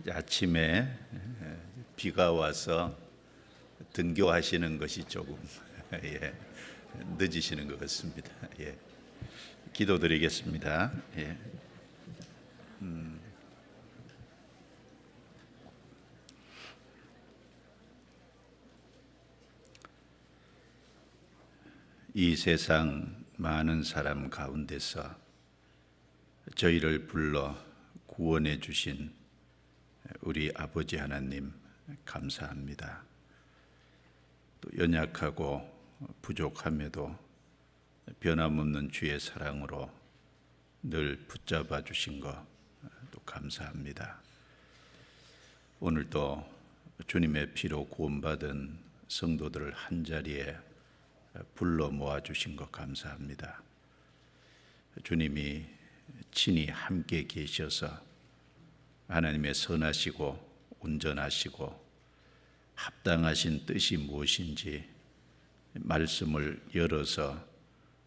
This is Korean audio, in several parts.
아침에 비가 와서 등교하시는 것이 조금 예, 늦으시는 것 같습니다. 예, 기도드리겠습니다. 예. 이 세상 많은 사람 가운데서 저희를 불러 구원해 주신 우리 아버지 하나님 감사합니다. 또 연약하고 부족함에도 변함없는 주의 사랑으로 늘 붙잡아 주신 것 또 감사합니다. 오늘도 주님의 피로 구원받은 성도들을 한자리에 불러 모아 주신 것 감사합니다. 주님이 친히 함께 계셔서 하나님의 선하시고 온전하시고 합당하신 뜻이 무엇인지 말씀을 열어서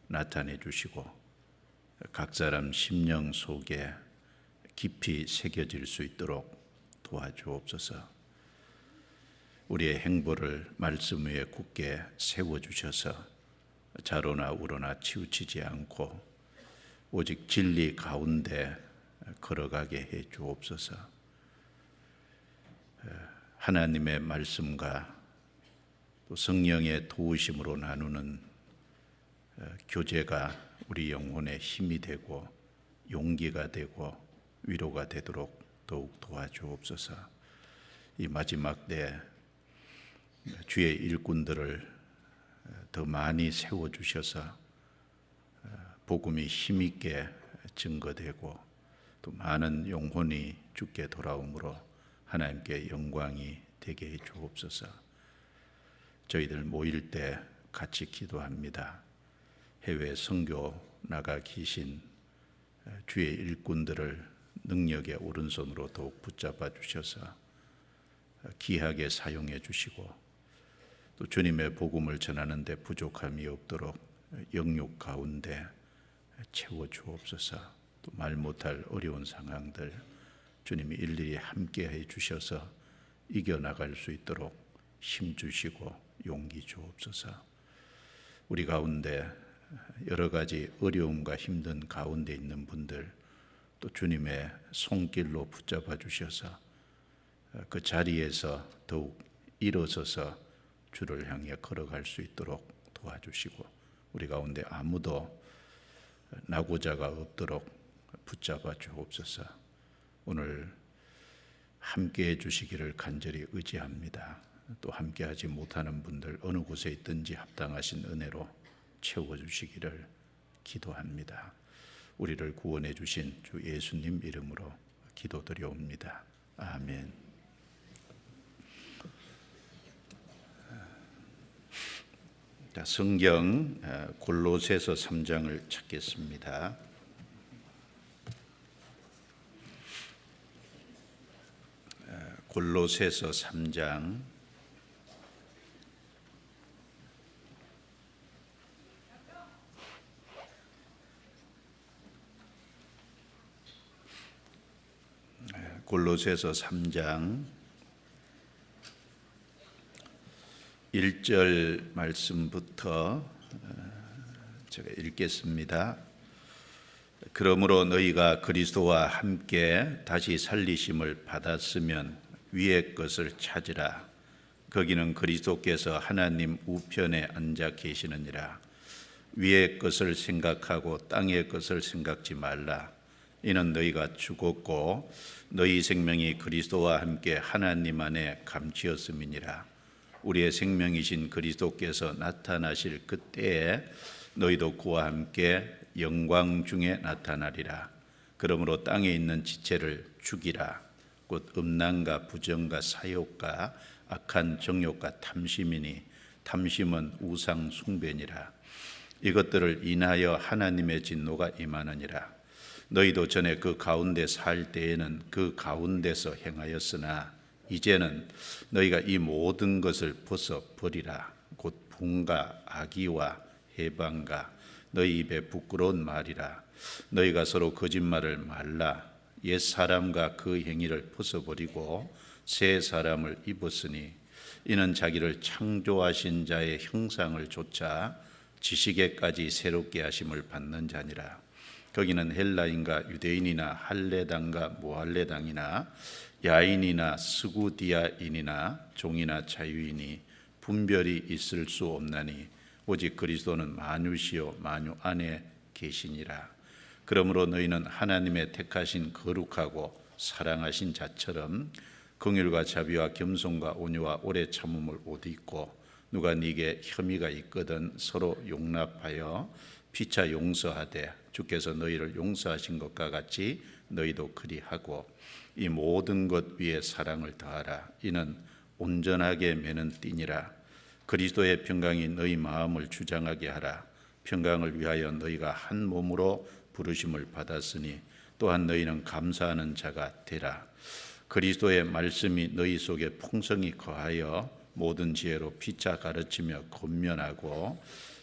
나타내 주시고 각 사람 심령 속에 깊이 새겨질 수 있도록 도와주옵소서. 우리의 행보를 말씀 위에 굳게 세워주셔서 좌로나 우로나 치우치지 않고 오직 진리 가운데 걸어가게 해 주옵소서. 하나님의 말씀과 또 성령의 도우심으로 나누는 교제가 우리 영혼의 힘이 되고 용기가 되고 위로가 되도록 더욱 도와주옵소서. 이 마지막 때 주의 일꾼들을 더 많이 세워주셔서 복음이 힘있게 증거되고 또 많은 영혼이 주께 돌아오므로 하나님께 영광이 되게 해 주옵소서. 저희들 모일 때 같이 기도합니다. 해외 선교 나가 계신 주의 일꾼들을 능력의 오른손으로 더욱 붙잡아 주셔서 귀하게 사용해 주시고 또 주님의 복음을 전하는 데 부족함이 없도록 영육 가운데 채워 주옵소서. 또 말 못할 어려운 상황들 주님이 일일이 함께 해 주셔서 이겨나갈 수 있도록 힘 주시고 용기 주옵소서. 우리 가운데 여러 가지 어려움과 힘든 가운데 있는 분들 또 주님의 손길로 붙잡아 주셔서 그 자리에서 더욱 일어서서 주를 향해 걸어갈 수 있도록 도와주시고 우리 가운데 아무도 낙오자가 없도록 붙잡아 주옵소서. 오늘 함께해 주시기를 간절히 의지합니다. 또 함께하지 못하는 분들 어느 곳에 있든지 합당하신 은혜로 채워주시기를 기도합니다. 우리를 구원해 주신 주 예수님 이름으로 기도드려옵니다. 아멘. 자, 성경 골로새서 3장을 찾겠습니다. 골로새서 3장 골로새서 3장 1절 말씀부터 제가 읽겠습니다. 그러므로 너희가 그리스도와 함께 다시 살리심을 받았으면 위의 것을 찾으라. 거기는 그리스도께서 하나님 우편에 앉아 계시느니라. 위의 것을 생각하고 땅의 것을 생각지 말라. 이는 너희가 죽었고 너희 생명이 그리스도와 함께 하나님 안에 감추었음이니라. 우리의 생명이신 그리스도께서 나타나실 그때에 너희도 그와 함께 영광 중에 나타나리라. 그러므로 땅에 있는 지체를 죽이라. 곧 음란과 부정과 사욕과 악한 정욕과 탐심이니 탐심은 우상 숭배니라. 이것들을 인하여 하나님의 진노가 임하느니라. 너희도 전에 그 가운데 살 때에는 그 가운데서 행하였으나 이제는 너희가 이 모든 것을 벗어 버리라. 곧 분과 악의와 해방과 너희 입에 부끄러운 말이라. 너희가 서로 거짓말을 말라. 옛 사람과 그 행위를 벗어버리고 새 사람을 입었으니 이는 자기를 창조하신 자의 형상을 좇아 지식에까지 새롭게 하심을 받는 자니라. 거기는 헬라인과 유대인이나 할례당과 무할례당이나 야인이나 스구디아인이나 종이나 자유인이 분별이 있을 수 없나니 오직 그리스도는 만유시요 만유 안에 계시니라. 그러므로 너희는 하나님의 택하신 거룩하고 사랑하신 자처럼 긍휼과 자비와 겸손과 온유와 오래 참음을 옷 입고 누가 네게 혐의가 있거든 서로 용납하여 피차 용서하되 주께서 너희를 용서하신 것과 같이 너희도 그리하고 이 모든 것 위에 사랑을 더하라. 이는 온전하게 매는 띠니라. 그리스도의 평강이 너희 마음을 주장하게 하라. 평강을 위하여 너희가 한 몸으로 부르심을 받았으니 또한 너희는 감사하는 자가 되라. 그리스도의 말씀이 너희 속에 풍성히 거하여 모든 지혜로 피차 가르치며 권면하고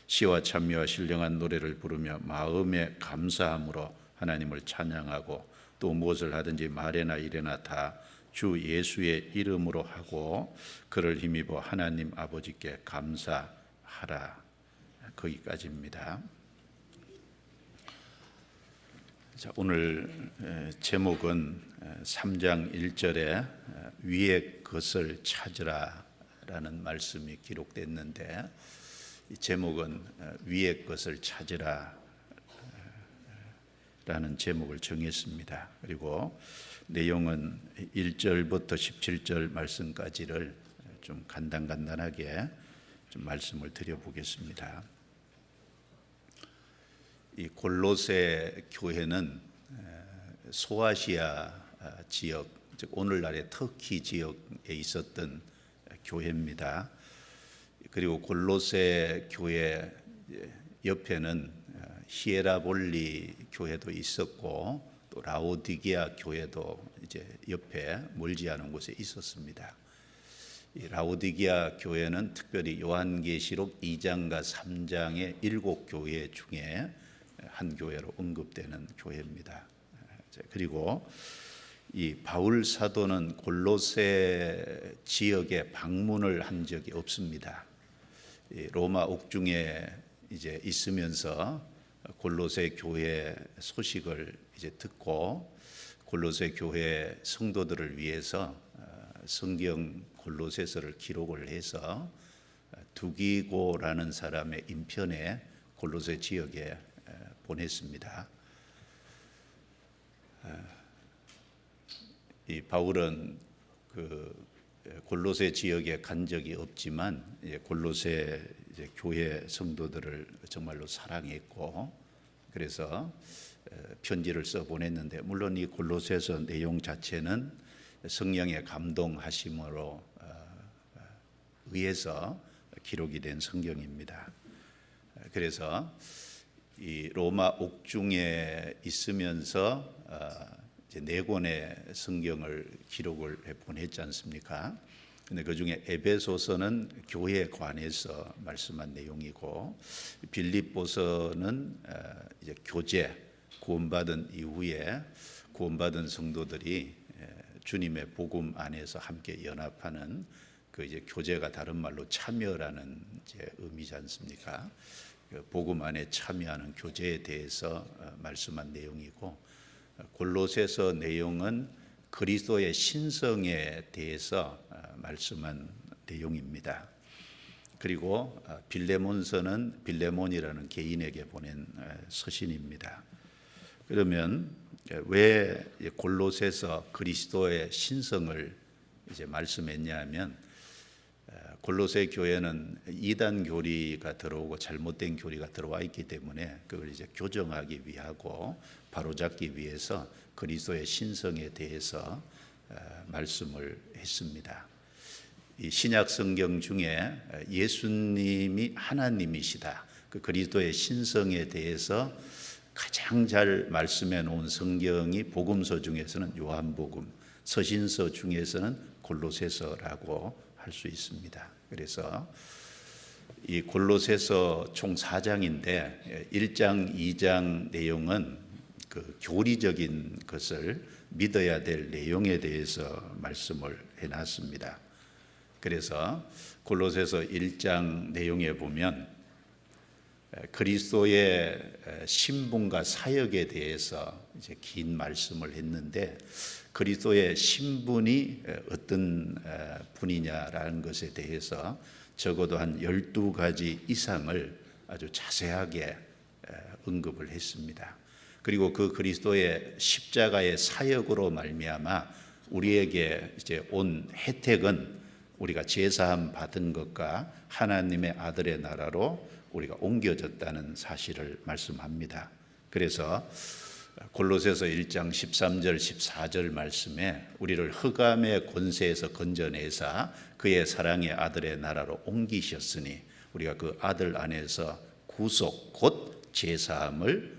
시와 찬미와 신령한 노래를 부르며 마음에 감사함으로 하나님을 찬양하고 또 무엇을 하든지 말에나 일에나 다 주 예수의 이름으로 하고 그를 힘입어 하나님 아버지께 감사하라. 거기까지입니다. 자, 오늘 제목은 3장 1절에 위의 것을 찾으라 라는 말씀이 기록됐는데 이 제목은 위의 것을 찾으라 라는 제목을 정했습니다. 그리고 내용은 1절부터 17절 말씀까지를 좀 간단하게 좀 말씀을 드려보겠습니다. 이 골로새 교회는 소아시아 지역, 즉 오늘날의 터키 지역에 있었던 교회입니다. 그리고 골로새 교회 옆에는 히에라볼리 교회도 있었고 또 라오디게아 교회도 이제 옆에 멀지 않은 곳에 있었습니다. 이 라오디게아 교회는 특별히 요한계시록 2장과 3장의 7교회 중에 한 교회로 언급되는 교회입니다. 그리고 이 바울 사도는 골로새 지역에 방문을 한 적이 없습니다. 로마 옥중에 이제 있으면서 골로새 교회 소식을 이제 듣고 골로새 교회 성도들을 위해서 성경 골로새서를 기록을 해서 두기고라는 사람의 인편에 골로새 지역에 보냈습니다. 이 바울은 그 골로새 지역에 간 적이 없지만 골로새 교회 성도들을 정말로 사랑했고 그래서 편지를 써 보냈는데 물론 이 골로새서 내용 자체는 성령의 감동하심으로 의해서 기록이 된 성경입니다. 그래서 이 로마 옥중에 있으면서 이제 4권의 성경을 기록을 해 보냈지 않습니까? 근데 그 중에 에베소서는 교회에 관해서 말씀한 내용이고 빌립보서는 이제 교제, 구원받은 이후에 구원받은 성도들이 주님의 복음 안에서 함께 연합하는 그 이제 교제가 다른 말로 참여라는 이제 의미지 않습니까? 그 복음 안에 참여하는 교제에 대해서 말씀한 내용이고 골로새서 내용은 그리스도의 신성에 대해서 말씀한 내용입니다. 그리고 빌레몬서는 빌레몬이라는 개인에게 보낸 서신입니다. 그러면 왜 골로새서 그리스도의 신성을 이제 말씀했냐 하면 골로새 교회는 이단 교리가 들어오고 잘못된 교리가 들어와 있기 때문에 그걸 이제 교정하기 위하고 바로잡기 위해서 그리스도의 신성에 대해서 말씀을 했습니다. 이 신약 성경 중에 예수님이 하나님이시다. 그 그리스도의 신성에 대해서 가장 잘 말씀해 놓은 성경이 복음서 중에서는 요한복음, 서신서 중에서는 골로새서라고 할 수 있습니다. 그래서 이 골로새서 총 4장인데 1장, 2장 내용은 그 교리적인 것을 믿어야 될 내용에 대해서 말씀을 해놨습니다. 그래서 골로새서 1장 내용에 보면 그리스도의 신분과 사역에 대해서 이제 긴 말씀을 했는데, 그리스도의 신분이 어떤 분이냐라는 것에 대해서 적어도 한 12가지 이상을 아주 자세하게 언급을 했습니다. 그리고 그 그리스도의 십자가의 사역으로 말미암아 우리에게 이제 온 혜택은 우리가 제사함 받은 것과 하나님의 아들의 나라로 우리가 옮겨졌다는 사실을 말씀합니다. 그래서 골로새서 1장 13절 14절 말씀에 우리를 흑암의 권세에서 건져내사 그의 사랑의 아들의 나라로 옮기셨으니 우리가 그 아들 안에서 구속 곧 제사함을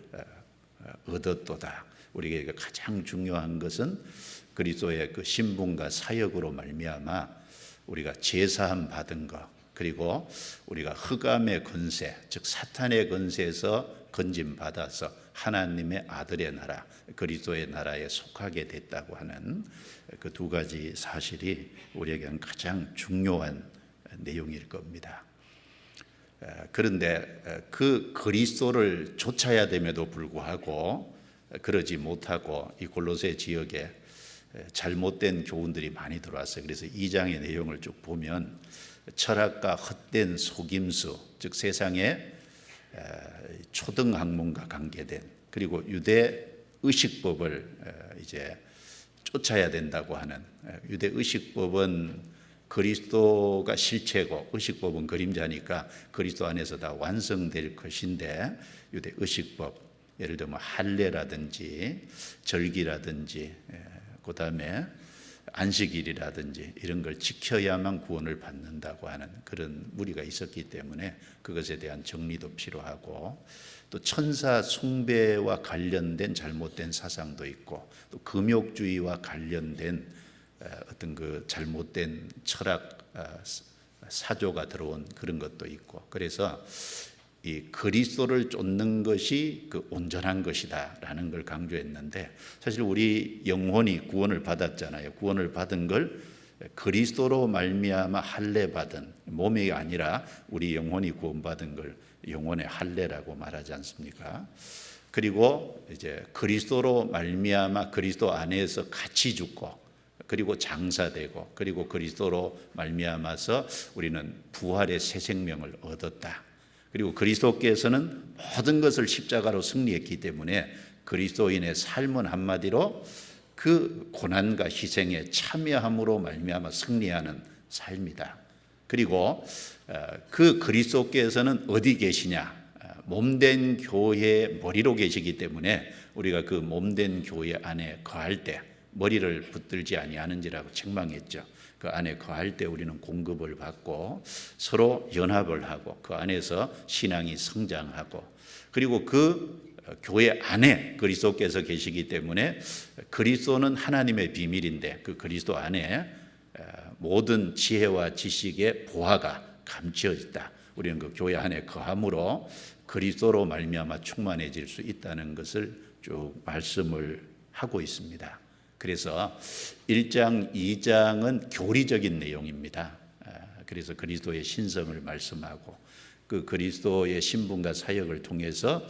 얻었도다. 우리에게 가장 중요한 것은 그리스도의 그 신분과 사역으로 말미암아 우리가 제사함 받은 것, 그리고 우리가 흑암의 권세, 즉 사탄의 권세에서 건짐 받아서 하나님의 아들의 나라, 그리스도의 나라에 속하게 됐다고 하는 그 두 가지 사실이 우리에게는 가장 중요한 내용일 겁니다. 그런데 그 그리스도를 쫓아야 됨에도 불구하고 그러지 못하고 이 골로새 지역에 잘못된 교훈들이 많이 들어왔어요. 그래서 2장의 내용을 쭉 보면 철학과 헛된 속임수, 즉 세상의 초등 학문과 관계된, 그리고 유대 의식법을 이제 쫓아야 된다고 하는, 유대 의식법은 그리스도가 실체고 의식법은 그림자니까 그리스도 안에서 다 완성될 것인데, 유대 의식법, 예를 들면 할례라든지 절기라든지 그 다음에 안식일이라든지 이런 걸 지켜야만 구원을 받는다고 하는 그런 무리가 있었기 때문에 그것에 대한 정리도 필요하고, 또 천사 숭배와 관련된 잘못된 사상도 있고, 또 금욕주의와 관련된 어떤 그 잘못된 철학 사조가 들어온 그런 것도 있고, 그래서 이 그리스도를 쫓는 것이 그 온전한 것이다라는 걸 강조했는데, 사실 우리 영혼이 구원을 받았잖아요. 구원을 받은 걸 그리스도로 말미암아 할례 받은, 몸이 아니라 우리 영혼이 구원받은 걸 영혼의 할례라고 말하지 않습니까? 그리고 이제 그리스도로 말미암아 그리스도 안에서 같이 죽고, 그리고 장사되고, 그리고 그리스도로 말미암아서 우리는 부활의 새 생명을 얻었다. 그리고 그리스도께서는 모든 것을 십자가로 승리했기 때문에 그리스도인의 삶은 한마디로 그 고난과 희생에 참여함으로 말미암아 승리하는 삶이다. 그리고 그 그리스도께서는 어디 계시냐? 몸된 교회의 머리로 계시기 때문에 우리가 그 몸된 교회 안에 거할 때 머리를 붙들지 아니하는지라고 책망했죠. 그 안에 거할 때 우리는 공급을 받고 서로 연합을 하고 그 안에서 신앙이 성장하고, 그리고 그 교회 안에 그리스도께서 계시기 때문에 그리스도는 하나님의 비밀인데 그 그리스도 안에 모든 지혜와 지식의 보화가 감추어 있다. 우리는 그 교회 안에 거함으로 그리스도로 말미암아 충만해질 수 있다는 것을 쭉 말씀을 하고 있습니다. 그래서 1장, 2장은 교리적인 내용입니다. 그래서 그리스도의 신성을 말씀하고 그 그리스도의 신분과 사역을 통해서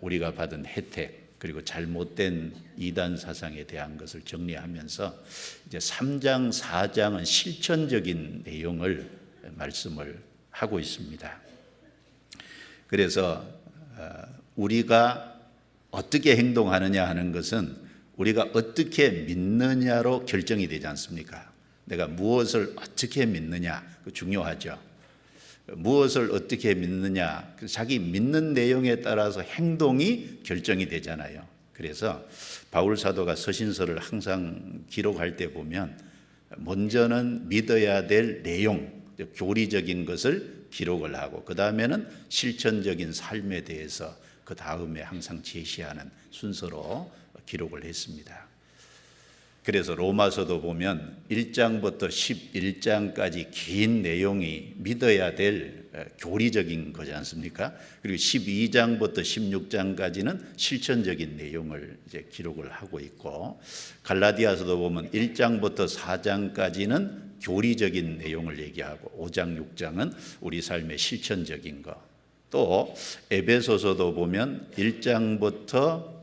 우리가 받은 혜택, 그리고 잘못된 이단 사상에 대한 것을 정리하면서 이제 3장, 4장은 실천적인 내용을 말씀을 하고 있습니다. 그래서 우리가 어떻게 행동하느냐 하는 것은 우리가 어떻게 믿느냐로 결정이 되지 않습니까? 내가 무엇을 어떻게 믿느냐, 그 중요하죠. 무엇을 어떻게 믿느냐, 자기 믿는 내용에 따라서 행동이 결정이 되잖아요. 그래서 바울 사도가 서신서를 항상 기록할 때 보면 먼저는 믿어야 될 내용, 교리적인 것을 기록을 하고 그 다음에는 실천적인 삶에 대해서 그 다음에 항상 제시하는 순서로 기록을 했습니다. 그래서 로마서도 보면 1장부터 11장까지 긴 내용이 믿어야 될 교리적인 거지 않습니까? 그리고 12장부터 16장까지는 실천적인 내용을 이제 기록을 하고 있고, 갈라디아서도 보면 1장부터 4장까지는 교리적인 내용을 얘기하고 5장, 6장은 우리 삶의 실천적인 거. 또 에베소서도 보면 1장부터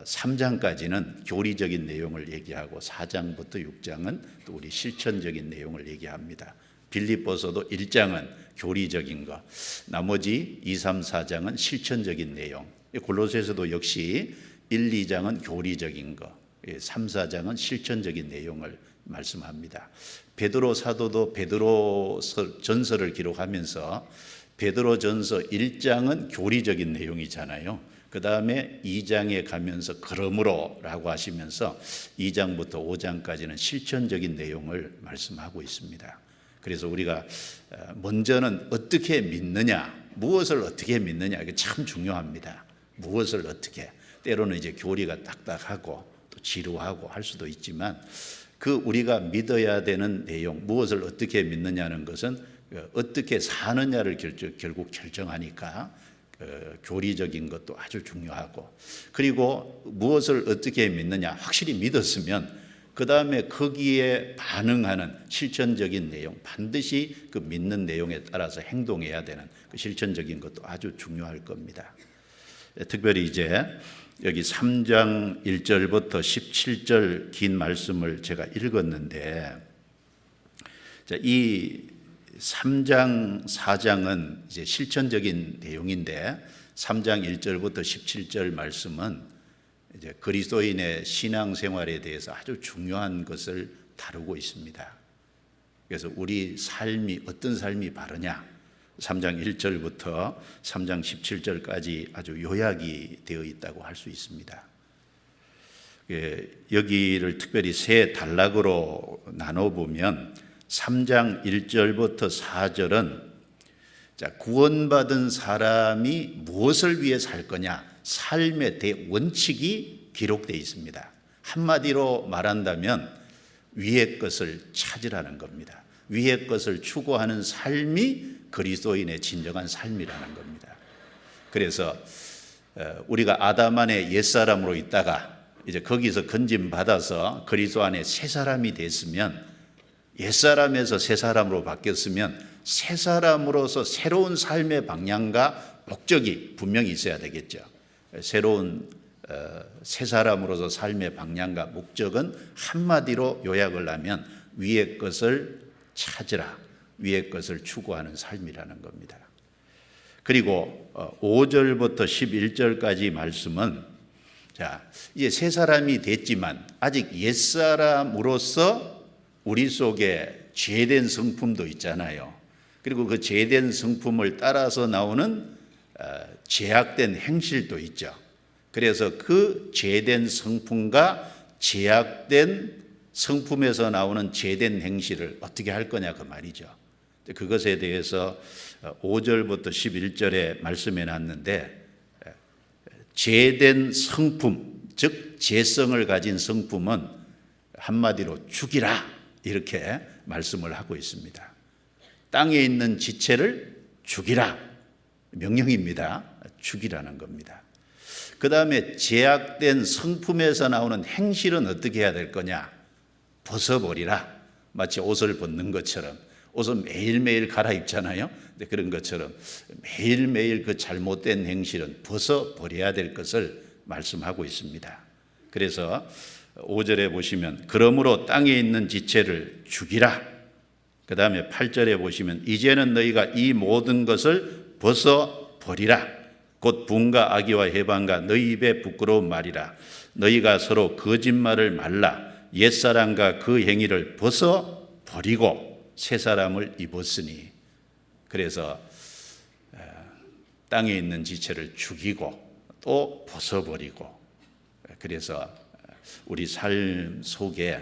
3장까지는 교리적인 내용을 얘기하고 4장부터 6장은 또 우리 실천적인 내용을 얘기합니다. 빌립보서도 1장은 교리적인 거, 나머지 2, 3, 4장은 실천적인 내용. 골로새서도 역시 1, 2장은 교리적인 거, 3, 4장은 실천적인 내용을 말씀합니다. 베드로 사도도 베드로 전서를 기록하면서 베드로 전서 1장은 교리적인 내용이잖아요. 그 다음에 2장에 가면서 그러므로 라고 하시면서 2장부터 5장까지는 실천적인 내용을 말씀하고 있습니다. 그래서 우리가 먼저는 어떻게 믿느냐, 무엇을 어떻게 믿느냐, 이게 참 중요합니다. 무엇을 어떻게, 때로는 이제 교리가 딱딱하고 또 지루하고 할 수도 있지만, 그 우리가 믿어야 되는 내용, 무엇을 어떻게 믿느냐는 것은 어떻게 사느냐를 결국 결정하니까 교리적인 것도 아주 중요하고, 그리고 무엇을 어떻게 믿느냐, 확실히 믿었으면 그 다음에 거기에 반응하는 실천적인 내용, 반드시 그 믿는 내용에 따라서 행동해야 되는 그 실천적인 것도 아주 중요할 겁니다. 특별히 이제 여기 3장 1절부터 17절 긴 말씀을 제가 읽었는데, 이 3장, 4장은 이제 실천적인 내용인데 3장 1절부터 17절 말씀은 이제 그리스도인의 신앙생활에 대해서 아주 중요한 것을 다루고 있습니다. 그래서 우리 삶이 어떤 삶이 바르냐, 3장 1절부터 3장 17절까지 아주 요약이 되어 있다고 할 수 있습니다. 여기를 특별히 세 단락으로 나눠보면 3장 1절부터 4절은 구원받은 사람이 무엇을 위해 살 거냐, 삶의 대원칙이 기록되어 있습니다. 한마디로 말한다면 위의 것을 찾으라는 겁니다. 위의 것을 추구하는 삶이 그리스도인의 진정한 삶이라는 겁니다. 그래서 우리가 아담 안에 옛사람으로 있다가 이제 거기서 건짐 받아서 그리스도 안에 새 사람이 됐으면, 옛사람에서 새 사람으로 바뀌었으면 새 사람으로서 새로운 삶의 방향과 목적이 분명히 있어야 되겠죠. 새로운 새 사람으로서 삶의 방향과 목적은 한마디로 요약을 하면 위의 것을 찾으라, 위의 것을 추구하는 삶이라는 겁니다. 그리고 5절부터 11절까지 말씀은, 이제 새 사람이 됐지만 아직 옛사람으로서 우리 속에 죄된 성품도 있잖아요. 그리고 그 죄된 성품을 따라서 나오는 죄악된 행실도 있죠. 그래서 그 죄된 성품과 죄악된 성품에서 나오는 죄된 행실을 어떻게 할 거냐 그 말이죠. 그것에 대해서 5절부터 11절에 말씀해 놨는데, 죄된 성품, 즉 죄성을 가진 성품은 한마디로 죽이라, 이렇게 말씀을 하고 있습니다. 땅에 있는 지체를 죽이라, 명령입니다. 죽이라는 겁니다. 그 다음에 죄악된 성품에서 나오는 행실은 어떻게 해야 될 거냐, 벗어버리라. 마치 옷을 벗는 것처럼, 옷은 매일매일 갈아입잖아요. 그런 것처럼 매일매일 그 잘못된 행실은 벗어버려야 될 것을 말씀하고 있습니다. 그래서 5절에 보시면 그러므로 땅에 있는 지체를 죽이라. 그 다음에 8절에 보시면 이제는 너희가 이 모든 것을 벗어버리라. 곧 분과 악의와 해방과 너희 입에 부끄러운 말이라. 너희가 서로 거짓말을 말라. 옛사람과 그 행위를 벗어버리고 새 사람을 입었으니. 그래서 땅에 있는 지체를 죽이고 또 벗어버리고, 그래서 우리 삶 속에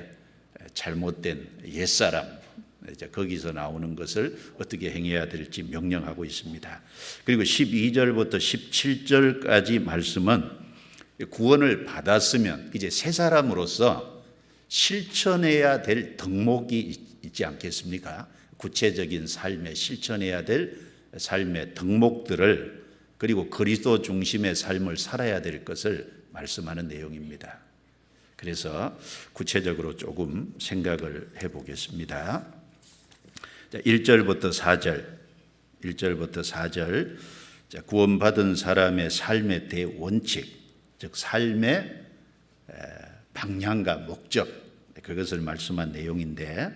잘못된 옛사람, 이제 거기서 나오는 것을 어떻게 행해야 될지 명령하고 있습니다. 그리고 12절부터 17절까지 말씀은 구원을 받았으면 이제 새 사람으로서 실천해야 될 덕목이 있지 않겠습니까? 구체적인 삶에 실천해야 될 삶의 덕목들을, 그리고 그리스도 중심의 삶을 살아야 될 것을 말씀하는 내용입니다. 그래서 구체적으로 조금 생각을 해보겠습니다. 1절부터 4절, 구원받은 사람의 삶의 대원칙, 즉 삶의 방향과 목적, 그것을 말씀한 내용인데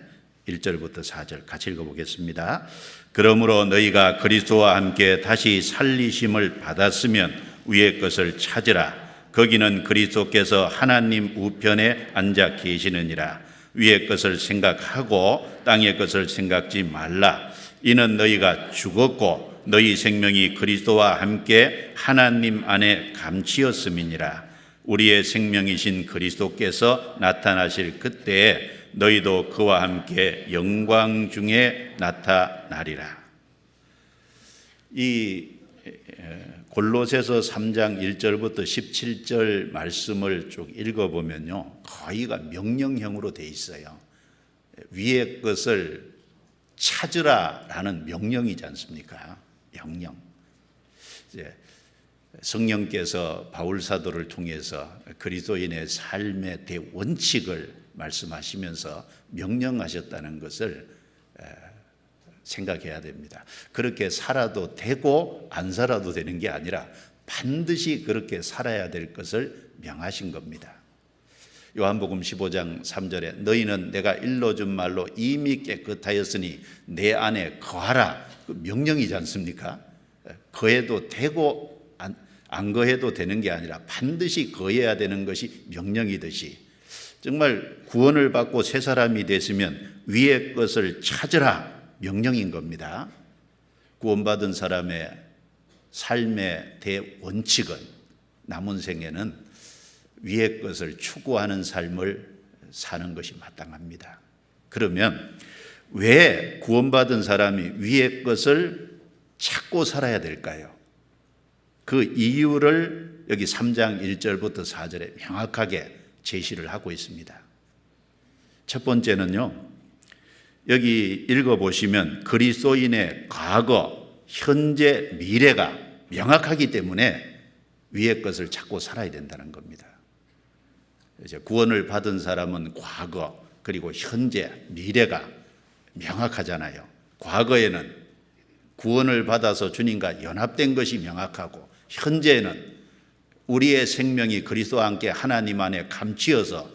1절부터 4절 같이 읽어보겠습니다. 그러므로 너희가 그리스도와 함께 다시 살리심을 받았으면 위의 것을 찾으라. 거기는 그리스도께서 하나님 우편에 앉아 계시느니라. 위의 것을 생각하고 땅의 것을 생각지 말라. 이는 너희가 죽었고 너희 생명이 그리스도와 함께 하나님 안에 감치었음이니라. 우리의 생명이신 그리스도께서 나타나실 그때에 너희도 그와 함께 영광 중에 나타나리라. 이 골로새서 3장 1절부터 17절 말씀을 쭉 읽어보면요, 거의가 명령형으로 돼 있어요. 위의 것을 찾으라라는 명령이지 않습니까? 명령. 이제 성령께서 바울 사도를 통해서 그리스도인의 삶의 대원칙을 말씀하시면서 명령하셨다는 것을 생각해야 됩니다. 그렇게 살아도 되고 안 살아도 되는 게 아니라 반드시 그렇게 살아야 될 것을 명하신 겁니다. 요한복음 15장 3절에 너희는 내가 일러준 말로 이미 깨끗하였으니 내 안에 거하라, 그 명령이지 않습니까? 거해도 되고 안 거해도 되는 게 아니라 반드시 거해야 되는 것이 명령이듯이, 정말 구원을 받고 새 사람이 됐으면 위의 것을 찾으라, 명령인 겁니다. 구원받은 사람의 삶의 대원칙은 남은 생에는 위의 것을 추구하는 삶을 사는 것이 마땅합니다. 그러면 왜 구원받은 사람이 위의 것을 찾고 살아야 될까요? 그 이유를 여기 3장 1절부터 4절에 명확하게 제시를 하고 있습니다. 첫 번째는요, 여기 읽어보시면 그리스도인의 과거, 현재, 미래가 명확하기 때문에 위의 것을 찾고 살아야 된다는 겁니다. 이제 구원을 받은 사람은 과거, 그리고 현재, 미래가 명확하잖아요. 과거에는 구원을 받아서 주님과 연합된 것이 명확하고, 현재에는 우리의 생명이 그리스도와 함께 하나님 안에 감추어서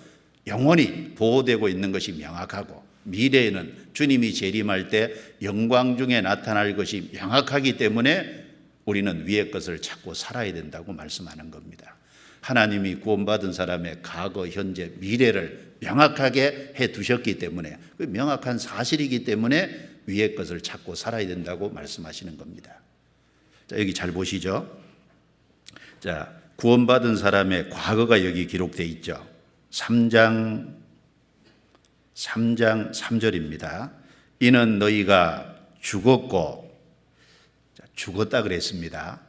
영원히 보호되고 있는 것이 명확하고, 미래에는 주님이 재림할 때 영광 중에 나타날 것이 명확하기 때문에 우리는 위의 것을 찾고 살아야 된다고 말씀하는 겁니다. 하나님이 구원받은 사람의 과거, 현재, 미래를 명확하게 해 두셨기 때문에, 그 명확한 사실이기 때문에 위의 것을 찾고 살아야 된다고 말씀하시는 겁니다. 자, 여기 잘 보시죠. 자, 구원받은 사람의 과거가 여기 기록되어 있죠. 3장 3절입니다. 이는 너희가 죽었고, 죽었다 그랬습니다.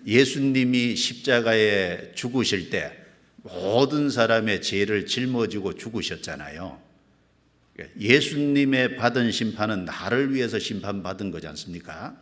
예수님이 십자가에 죽으실 때 모든 사람의 죄를 짊어지고 죽으셨잖아요. 예수님의 받은 심판은 나를 위해서 심판받은 거지 않습니까?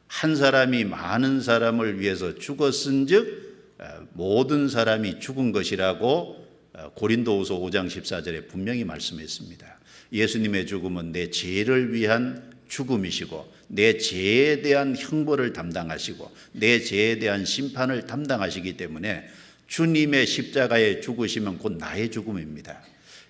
한 사람이 많은 사람을 위해서 죽었은즉 모든 사람이 죽은 것이라고 고린도후서 5장 14절에 분명히 말씀했습니다. 예수님의 죽음은 내 죄를 위한 죽음이시고, 내 죄에 대한 형벌을 담당하시고, 내 죄에 대한 심판을 담당하시기 때문에 주님의 십자가에 죽으시면 곧 나의 죽음입니다.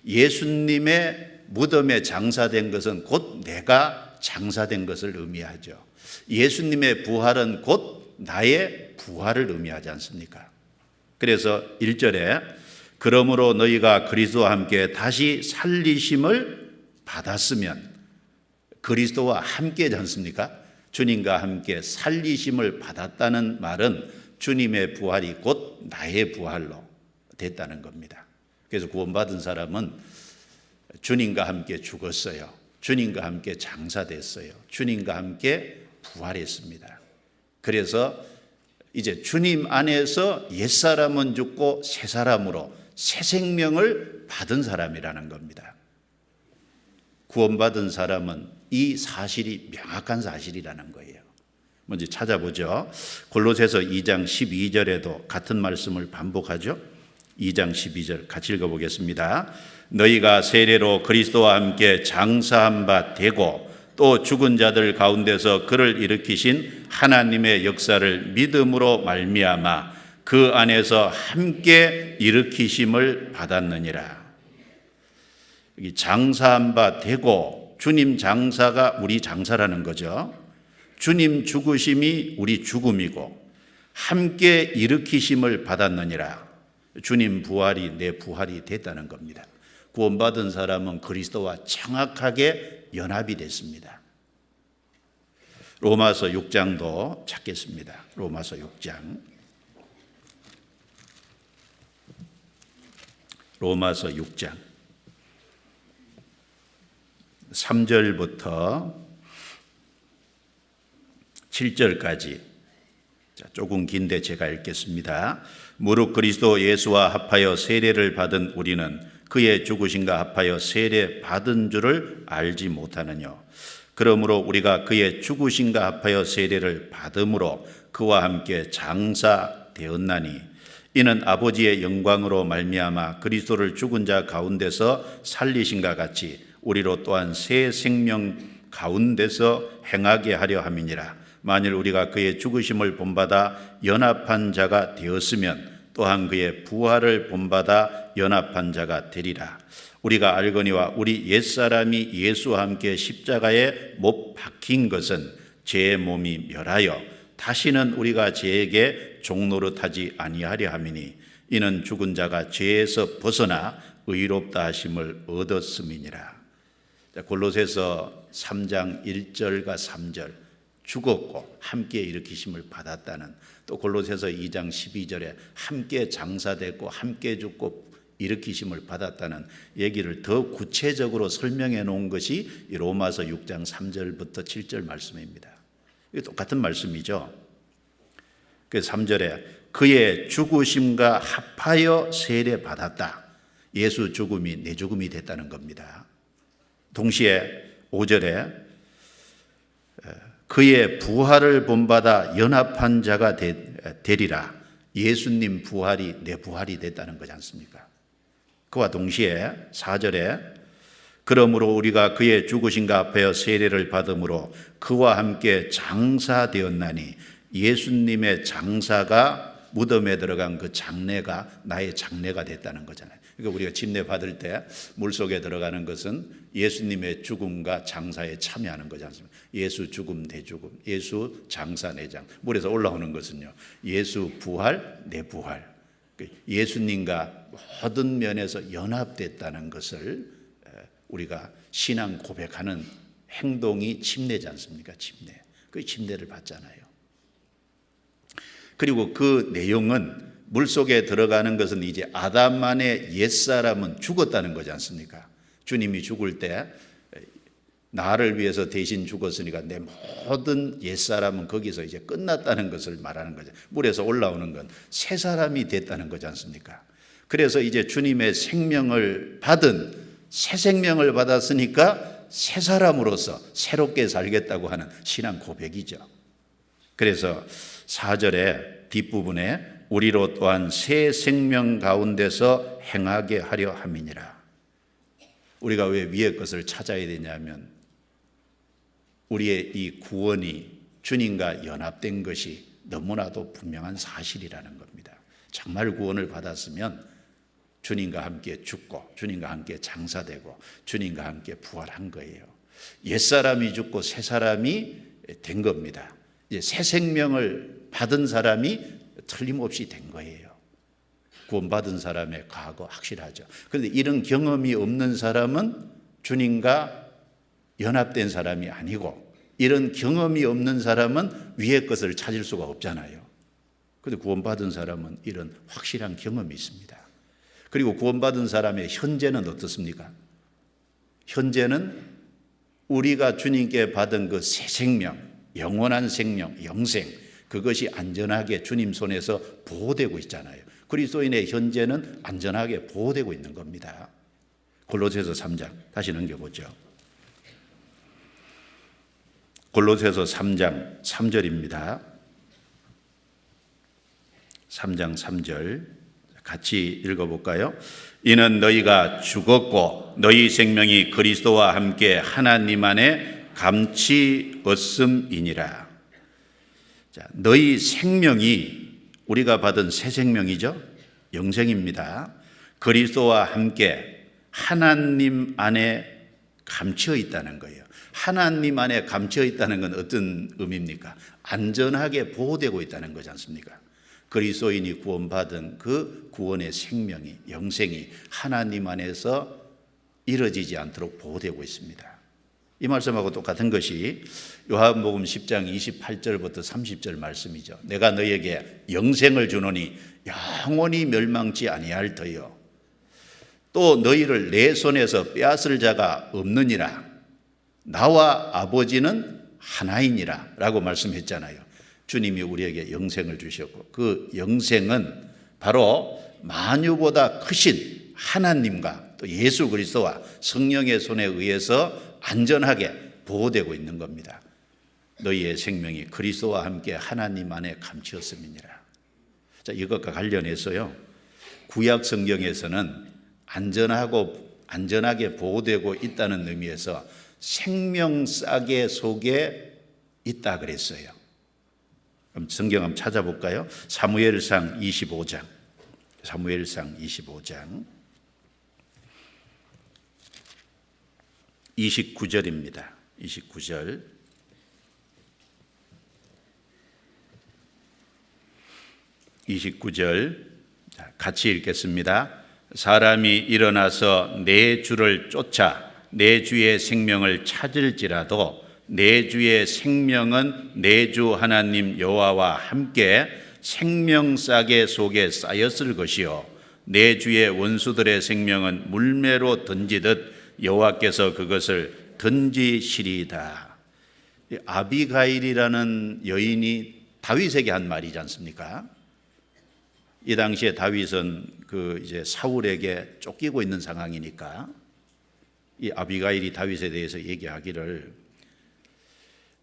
예수님의 무덤에 장사된 것은 곧 내가 장사된 것을 의미하죠. 예수님의 부활은 곧 나의 부활을 의미하지 않습니까? 그래서 1절에 그러므로 너희가 그리스도와 함께 다시 살리심을 받았으면, 그리스도와 함께지 않습니까? 주님과 함께 살리심을 받았다는 말은 주님의 부활이 곧 나의 부활로 됐다는 겁니다. 그래서 구원받은 사람은 주님과 함께 죽었어요. 주님과 함께 장사됐어요. 주님과 함께 부활했습니다. 그래서 이제 주님 안에서 옛사람은 죽고 새 사람으로 새 생명을 받은 사람이라는 겁니다. 구원받은 사람은 이 사실이 명확한 사실이라는 거예요. 먼저 찾아보죠. 골로새서 2장 12절에도 같은 말씀을 반복하죠. 2장 12절 같이 읽어보겠습니다. 너희가 세례로 그리스도와 함께 장사한 바 되고 또 죽은 자들 가운데서 그를 일으키신 하나님의 역사를 믿음으로 말미암아 그 안에서 함께 일으키심을 받았느니라. 여기 장사한 바 되고, 주님 장사가 우리 장사라는 거죠. 주님 죽으심이 우리 죽음이고 함께 일으키심을 받았느니라. 주님 부활이 내 부활이 됐다는 겁니다. 구원받은 사람은 그리스도와 정확하게 연합이 됐습니다. 로마서 6장도 찾겠습니다. 로마서 6장. 로마서 6장 3절부터 7절까지 조금 긴데 제가 읽겠습니다. 무릇 그리스도 예수와 합하여 세례를 받은 우리는 그의 죽으심과 합하여 세례 받은 줄을 알지 못하느냐. 그러므로 우리가 그의 죽으심과 합하여 세례를 받음으로 그와 함께 장사되었나니 이는 아버지의 영광으로 말미암아 그리스도를 죽은 자 가운데서 살리신과 같이 우리로 또한 새 생명 가운데서 행하게 하려 함이니라. 만일 우리가 그의 죽으심을 본받아 연합한 자가 되었으면 또한 그의 부활을 본받아 연합한 자가 되리라. 우리가 알거니와 우리 옛사람이 예수와 함께 십자가에 못 박힌 것은 죄의 몸이 멸하여 다시는 우리가 죄에게 종노릇하지 아니하려 함이니 이는 죽은 자가 죄에서 벗어나 의롭다 하심을 얻었음이니라. 골로새서 3장 1절과 3절 죽었고 함께 일으키심을 받았다는, 또 골로새서 2장 12절에 함께 장사됐고 함께 죽고 일으키심을 받았다는 얘기를 더 구체적으로 설명해 놓은 것이 로마서 6장 3절부터 7절 말씀입니다. 이게 똑같은 말씀이죠. 그 3절에 그의 죽으심과 합하여 세례 받았다. 예수 죽음이 내 죽음이 됐다는 겁니다. 동시에 5절에 그의 부활을 본받아 연합한 자가 되리라. 예수님 부활이 내 부활이 됐다는 거지 않습니까? 그와 동시에 4절에 그러므로 우리가 그의 죽으심과 합하여 세례를 받음으로 그와 함께 장사되었나니 예수님의 장사가 무덤에 들어간 그 장례가 나의 장례가 됐다는 거잖아요. 그러니까 우리가 침례 받을 때 물속에 들어가는 것은 예수님의 죽음과 장사에 참여하는 거지 않습니까? 예수 죽음 내 죽음, 예수 장사 내 장. 물에서 올라오는 것은요, 예수 부활 내 부활. 예수님과 모든 면에서 연합됐다는 것을 우리가 신앙 고백하는 행동이 침례지 않습니까? 침례. 그 침례를 받잖아요. 그리고 그 내용은 물속에 들어가는 것은 이제 아담만의 옛사람은 죽었다는 거지 않습니까? 주님이 죽을 때 나를 위해서 대신 죽었으니까 내 모든 옛사람은 거기서 이제 끝났다는 것을 말하는 거죠. 물에서 올라오는 건 새 사람이 됐다는 거지 않습니까? 그래서 이제 주님의 생명을 받은 새 생명을 받았으니까 새 사람으로서 새롭게 살겠다고 하는 신앙 고백이죠. 그래서 4절의 뒷부분에 우리로 또한 새 생명 가운데서 행하게 하려 함이니라. 우리가 왜 위의 것을 찾아야 되냐면 우리의 이 구원이 주님과 연합된 것이 너무나도 분명한 사실이라는 겁니다. 정말 구원을 받았으면 주님과 함께 죽고 주님과 함께 장사되고 주님과 함께 부활한 거예요. 옛사람이 죽고 새 사람이 된 겁니다. 이제 새 생명을 받은 사람이 틀림없이 된 거예요. 구원받은 사람의 과거 확실하죠. 그런데 이런 경험이 없는 사람은 주님과 연합된 사람이 아니고, 이런 경험이 없는 사람은 위의 것을 찾을 수가 없잖아요. 그런데 구원받은 사람은 이런 확실한 경험이 있습니다. 그리고 구원받은 사람의 현재는 어떻습니까? 현재는 우리가 주님께 받은 그 새 생명, 영원한 생명, 영생, 그것이 안전하게 주님 손에서 보호되고 있잖아요. 그리스도인의 현재는 안전하게 보호되고 있는 겁니다. 골로새서 3장 다시 넘겨보죠. 골로새서 3장 3절입니다. 3장 3절 같이 읽어볼까요? 이는 너희가 죽었고 너희 생명이 그리스도와 함께 하나님 안에 감치었음이니라. 자, 너희 생명이 우리가 받은 새 생명이죠. 영생입니다. 그리스도와 함께 하나님 안에 감춰 있다는 거예요. 하나님 안에 감춰 있다는 건 어떤 의미입니까? 안전하게 보호되고 있다는 거지 않습니까? 그리스도인이 구원받은 그 구원의 생명이, 영생이 하나님 안에서 이루어지지 않도록 보호되고 있습니다. 이 말씀하고 똑같은 것이 요한복음 10장 28절부터 30절 말씀이죠. 내가 너희에게 영생을 주노니 영원히 멸망치 아니할 터요. 또 너희를 내 손에서 빼앗을 자가 없느니라. 나와 아버지는 하나이니라 라고 말씀했잖아요. 주님이 우리에게 영생을 주셨고 그 영생은 바로 만유보다 크신 하나님과 또 예수 그리스도와 성령의 손에 의해서 안전하게 보호되고 있는 겁니다. 너희의 생명이 그리스도와 함께 하나님 안에 감추었음이니라. 자, 이것과 관련해서요. 구약 성경에서는 안전하게 보호되고 있다는 의미에서 생명싸개 속에 있다 그랬어요. 그럼 성경 한번 찾아볼까요? 사무엘상 25장 29절입니다. 29절. 같이 읽겠습니다. 사람이 일어나서 내 주를 쫓아 내 주의 생명을 찾을지라도 내 주의 생명은 내 주 하나님 여호와와 함께 생명싸개 속에 쌓였을 것이요 내 주의 원수들의 생명은 물매로 던지듯 여호와께서 그것을 던지시리이다. 아비가일이라는 여인이 다윗에게 한 말이지 않습니까? 이 당시에 다윗은 이제 사울에게 쫓기고 있는 상황이니까 이 아비가일이 다윗에 대해서 얘기하기를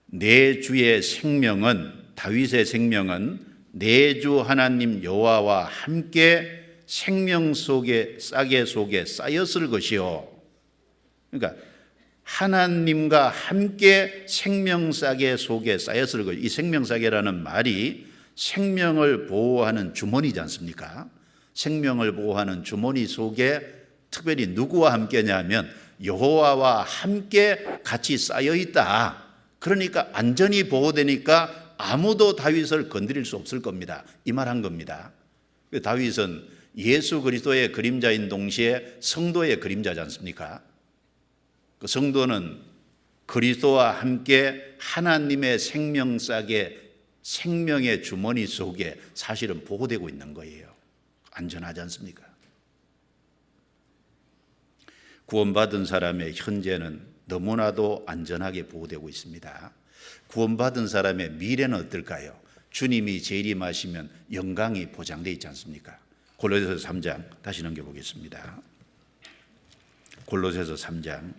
내 주의 생명은 다윗의 생명은 내 주 하나님 여호와와 함께 생명 속에 싸개 속에 쌓였을 것이요. 그러니까 하나님과 함께 생명싸개 속에 쌓였을 것. 이 생명싸개라는 말이 생명을 보호하는 주머니지 않습니까? 생명을 보호하는 주머니 속에 특별히 누구와 함께냐면 여호와와 함께 같이 쌓여 있다. 그러니까 안전히 보호되니까 아무도 다윗을 건드릴 수 없을 겁니다. 이 말 한 겁니다. 다윗은 예수 그리스도의 그림자인 동시에 성도의 그림자지 않습니까? 그 성도는 그리스도와 함께 하나님의 생명싸개 생명의 주머니 속에 사실은 보호되고 있는 거예요. 안전하지 않습니까? 구원받은 사람의 현재는 너무나도 안전하게 보호되고 있습니다. 구원받은 사람의 미래는 어떨까요? 주님이 재림하시면 영광이 보장되어 있지 않습니까? 골로새서 3장 다시 넘겨보겠습니다. 골로새서 3장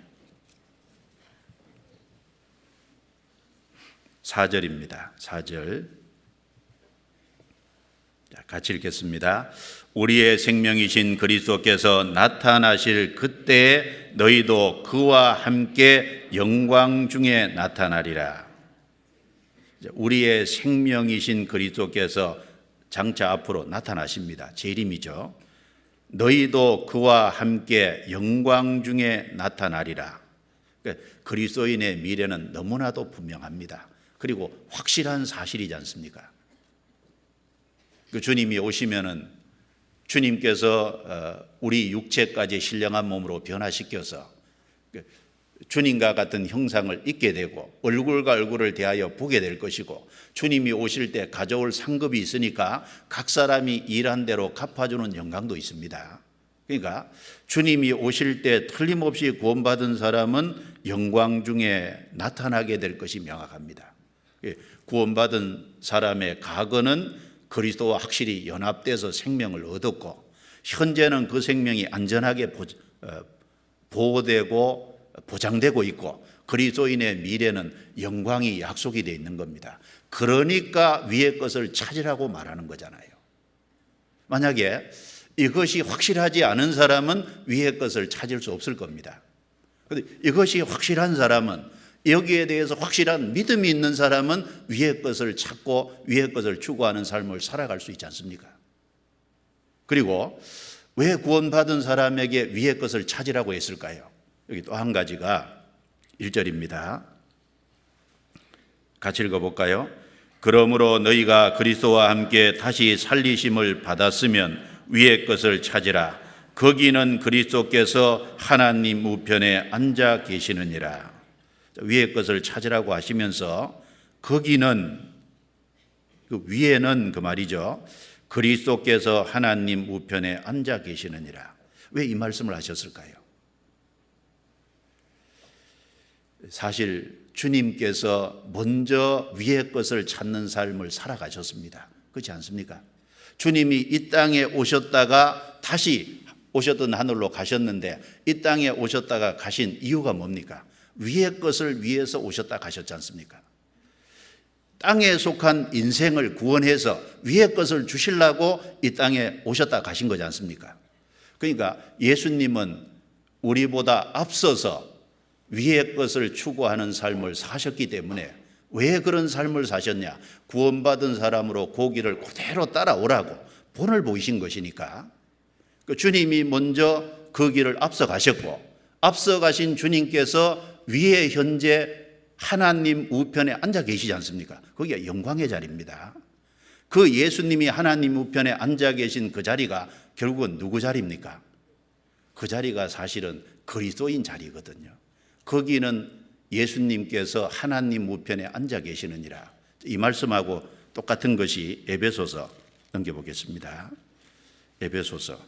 4절입니다. 4절 같이 읽겠습니다. 우리의 생명이신 그리스도께서 나타나실 그때에 너희도 그와 함께 영광 중에 나타나리라. 우리의 생명이신 그리스도께서 장차 앞으로 나타나십니다. 재림이죠. 너희도 그와 함께 영광 중에 나타나리라. 그리스도인의 미래는 너무나도 분명합니다. 그리고 확실한 사실이지 않습니까? 그 주님이 오시면은 주님께서 우리 육체까지 신령한 몸으로 변화시켜서 주님과 같은 형상을 입게 되고 얼굴과 얼굴을 대하여 보게 될 것이고 주님이 오실 때 가져올 상급이 있으니까 각 사람이 일한 대로 갚아주는 영광도 있습니다. 그러니까 주님이 오실 때 틀림없이 구원받은 사람은 영광 중에 나타나게 될 것이 명확합니다. 구원받은 사람의 과거는 그리스도와 확실히 연합돼서 생명을 얻었고, 현재는 그 생명이 안전하게 보호되고 보장되고 있고, 그리스도인의 미래는 영광이 약속이 되어 있는 겁니다. 그러니까 위의 것을 찾으라고 말하는 거잖아요. 만약에 이것이 확실하지 않은 사람은 위의 것을 찾을 수 없을 겁니다. 그런데 이것이 확실한 사람은, 여기에 대해서 확실한 믿음이 있는 사람은 위의 것을 찾고 위의 것을 추구하는 삶을 살아갈 수 있지 않습니까? 그리고 왜 구원받은 사람에게 위의 것을 찾으라고 했을까요? 여기 또 한 가지가 1절입니다. 같이 읽어볼까요? 그러므로 너희가 그리스도와 함께 다시 살리심을 받았으면 위의 것을 찾으라. 거기는 그리스도께서 하나님 우편에 앉아 계시느니라. 위의 것을 찾으라고 하시면서 거기는, 그 위에는 그 말이죠, 그리스도께서 하나님 우편에 앉아 계시느니라. 왜 이 말씀을 하셨을까요? 사실 주님께서 먼저 위의 것을 찾는 삶을 살아가셨습니다. 그렇지 않습니까? 주님이 이 땅에 오셨다가 다시 오셨던 하늘로 가셨는데, 이 땅에 오셨다가 가신 이유가 뭡니까? 위의 것을 위해서 오셨다 가셨지 않습니까? 땅에 속한 인생을 구원해서 위의 것을 주시려고 이 땅에 오셨다 가신 거지 않습니까? 그러니까 예수님은 우리보다 앞서서 위의 것을 추구하는 삶을 사셨기 때문에, 왜 그런 삶을 사셨냐? 구원받은 사람으로 고기를 그대로 따라오라고 본을 보이신 것이니까. 주님이 먼저 그 길을 앞서 가셨고, 앞서 가신 주님께서 위에 현재 하나님 우편에 앉아 계시지 않습니까? 거기가 영광의 자리입니다. 그 예수님이 하나님 우편에 앉아 계신 그 자리가 결국은 누구 자리입니까? 그 자리가 사실은 그리스도인 자리거든요. 거기는 예수님께서 하나님 우편에 앉아 계시느니라. 이 말씀하고 똑같은 것이 에베소서 넘겨보겠습니다. 에베소서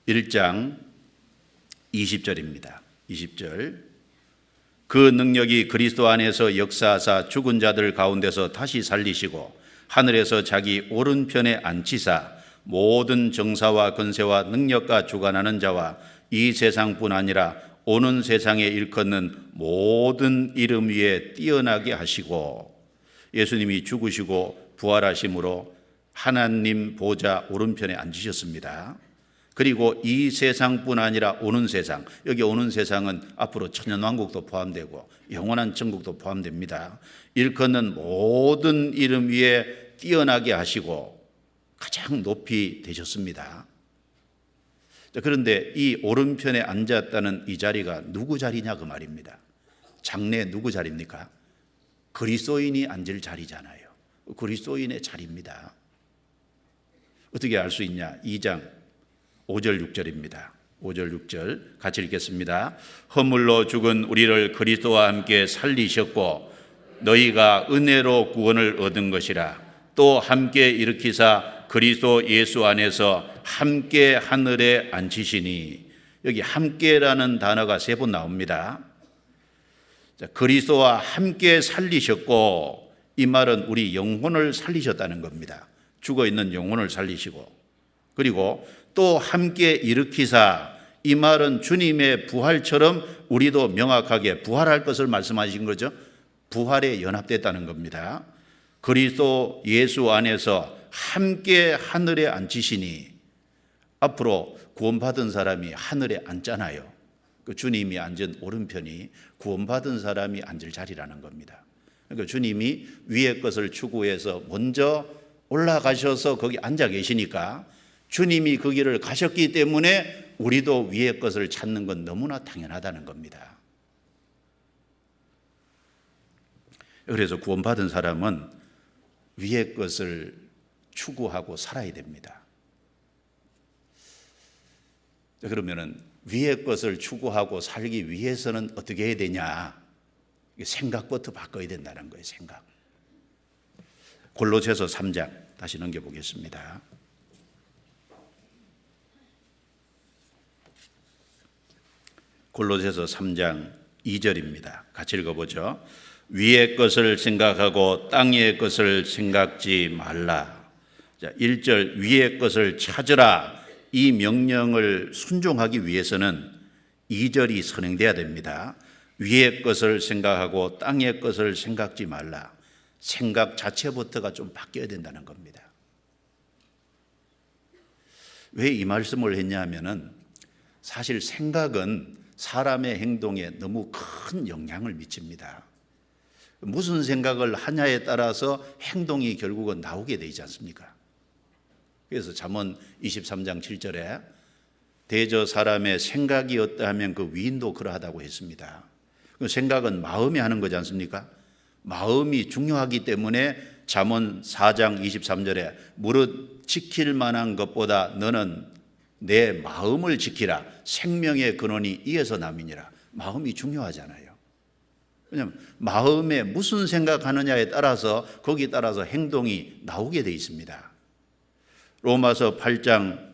1장 20절입니다. 20절. 그 능력이 그리스도 안에서 역사하사 죽은 자들 가운데서 다시 살리시고 하늘에서 자기 오른편에 앉히사 모든 정사와 권세와 능력과 주관하는 자와 이 세상뿐 아니라 오는 세상에 일컫는 모든 이름 위에 뛰어나게 하시고, 예수님이 죽으시고 부활하심으로 하나님 보좌 오른편에 앉으셨습니다. 그리고 이 세상뿐 아니라 오는 세상, 여기 오는 세상은 앞으로 천년왕국도 포함되고 영원한 천국도 포함됩니다. 일컫는 모든 이름 위에 뛰어나게 하시고 가장 높이 되셨습니다. 그런데 이 오른편에 앉았다는 이 자리가 누구 자리냐 그 말입니다. 장래 누구 자리입니까? 그리스도인이 앉을 자리잖아요. 그리스도인의 자리입니다. 어떻게 알 수 있냐? 2장 5절 6절입니다. 5절 6절 같이 읽겠습니다. 허물로 죽은 우리를 그리스도와 함께 살리셨고 너희가 은혜로 구원을 얻은 것이라. 또 함께 일으키사 그리스도 예수 안에서 함께 하늘에 앉히시니. 여기 함께라는 단어가 3번 나옵니다. 그리스도와 함께 살리셨고, 이 말은 우리 영혼을 살리셨다는 겁니다. 죽어있는 영혼을 살리시고, 그리고 또 함께 일으키사, 이 말은 주님의 부활처럼 우리도 명확하게 부활할 것을 말씀하신 거죠. 부활에 연합됐다는 겁니다. 그리스도 예수 안에서 함께 하늘에 앉히시니. 앞으로 구원받은 사람이 하늘에 앉잖아요. 그 주님이 앉은 오른편이 구원받은 사람이 앉을 자리라는 겁니다. 그러니까 주님이 위의 것을 추구해서 먼저 올라가셔서 거기 앉아 계시니까, 주님이 그 길을 가셨기 때문에 우리도 위의 것을 찾는 건 너무나 당연하다는 겁니다. 그래서 구원받은 사람은 위의 것을 추구하고 살아야 됩니다. 그러면은 위의 것을 추구하고 살기 위해서는 어떻게 해야 되냐? 생각부터 바꿔야 된다는 거예요. 생각. 골로새서 3장 다시 넘겨보겠습니다. 골로새서 3장 2절입니다. 같이 읽어보죠. 위의 것을 생각하고 땅의 것을 생각지 말라. 자, 1절 위의 것을 찾으라. 이 명령을 순종하기 위해서는 2절이 선행돼야 됩니다. 위의 것을 생각하고 땅의 것을 생각지 말라. 생각 자체부터가 좀 바뀌어야 된다는 겁니다. 왜 이 말씀을 했냐 하면은 사실 생각은 사람의 행동에 너무 큰 영향을 미칩니다. 무슨 생각을 하냐에 따라서 행동이 결국은 나오게 되지 않습니까? 그래서 잠언 23장 7절에 대저 사람의 생각이 어떠하면 그 위인도 그러하다고 했습니다. 그 생각은 마음이 하는 거지 않습니까? 마음이 중요하기 때문에 잠언 4장 23절에 무릇 지킬 만한 것보다 너는 내 마음을 지키라. 생명의 근원이 이에서 남이니라. 마음이 중요하잖아요. 왜냐하면 마음에 무슨 생각하느냐에 따라서 거기에 따라서 행동이 나오게 돼 있습니다. 로마서 8장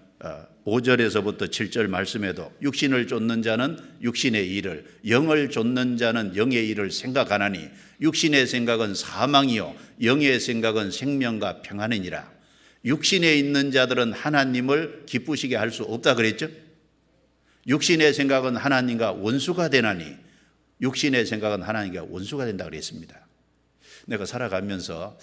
5절에서부터 7절 말씀에도 육신을 쫓는 자는 육신의 일을, 영을 쫓는 자는 영의 일을 생각하나니 육신의 생각은 사망이요 영의 생각은 생명과 평안이니라. 육신에 있는 자들은 하나님을 기쁘시게 할 수 없다 그랬죠? 육신의 생각은 하나님과 원수가 되나니 육신의 생각은 하나님과 원수가 된다 그랬습니다. 내가 살아가면서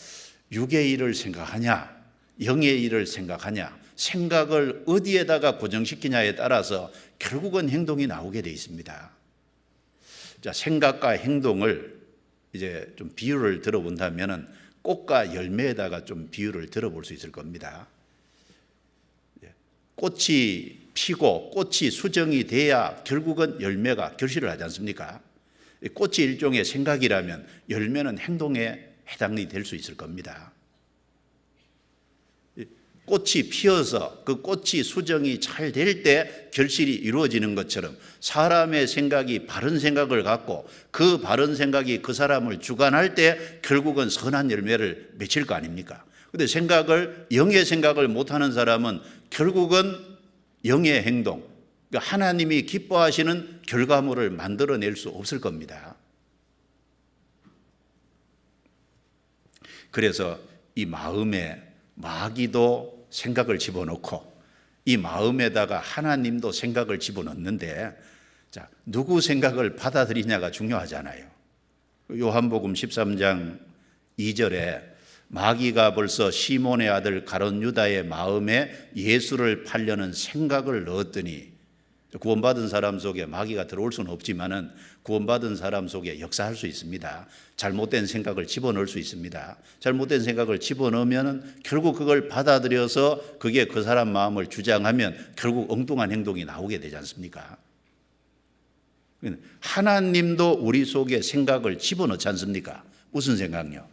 육의 일을 생각하냐 영의 일을 생각하냐, 생각을 어디에다가 고정시키냐에 따라서 결국은 행동이 나오게 돼 있습니다. 자, 생각과 행동을 이제 좀 비유를 들어본다면은 꽃과 열매에다가 좀 비유를 들어볼 수 있을 겁니다. 꽃이 피고 꽃이 수정이 돼야 결국은 열매가 결실을 하지 않습니까? 꽃이 일종의 생각이라면 열매는 행동에 해당이 될 수 있을 겁니다. 꽃이 피어서 그 꽃이 수정이 잘 될 때 결실이 이루어지는 것처럼 사람의 생각이 바른 생각을 갖고 그 바른 생각이 그 사람을 주관할 때 결국은 선한 열매를 맺힐 거 아닙니까? 그런데 영의 생각을 못하는 사람은 결국은 영의 행동, 그러니까 하나님이 기뻐하시는 결과물을 만들어낼 수 없을 겁니다. 그래서 이 마음에 마귀도 생각을 집어넣고 이 마음에다가 하나님도 생각을 집어넣는데, 자, 누구 생각을 받아들이냐가 중요하잖아요. 요한복음 13장 2절에 마귀가 벌써 시몬의 아들 가룟 유다의 마음에 예수를 팔려는 생각을 넣었더니, 구원받은 사람 속에 마귀가 들어올 수는 없지만은 구원받은 사람 속에 역사할 수 있습니다. 잘못된 생각을 집어넣을 수 있습니다. 잘못된 생각을 집어넣으면 결국 그걸 받아들여서 그게 그 사람 마음을 주장하면 결국 엉뚱한 행동이 나오게 되지 않습니까? 하나님도 우리 속에 생각을 집어넣지 않습니까? 무슨 생각요?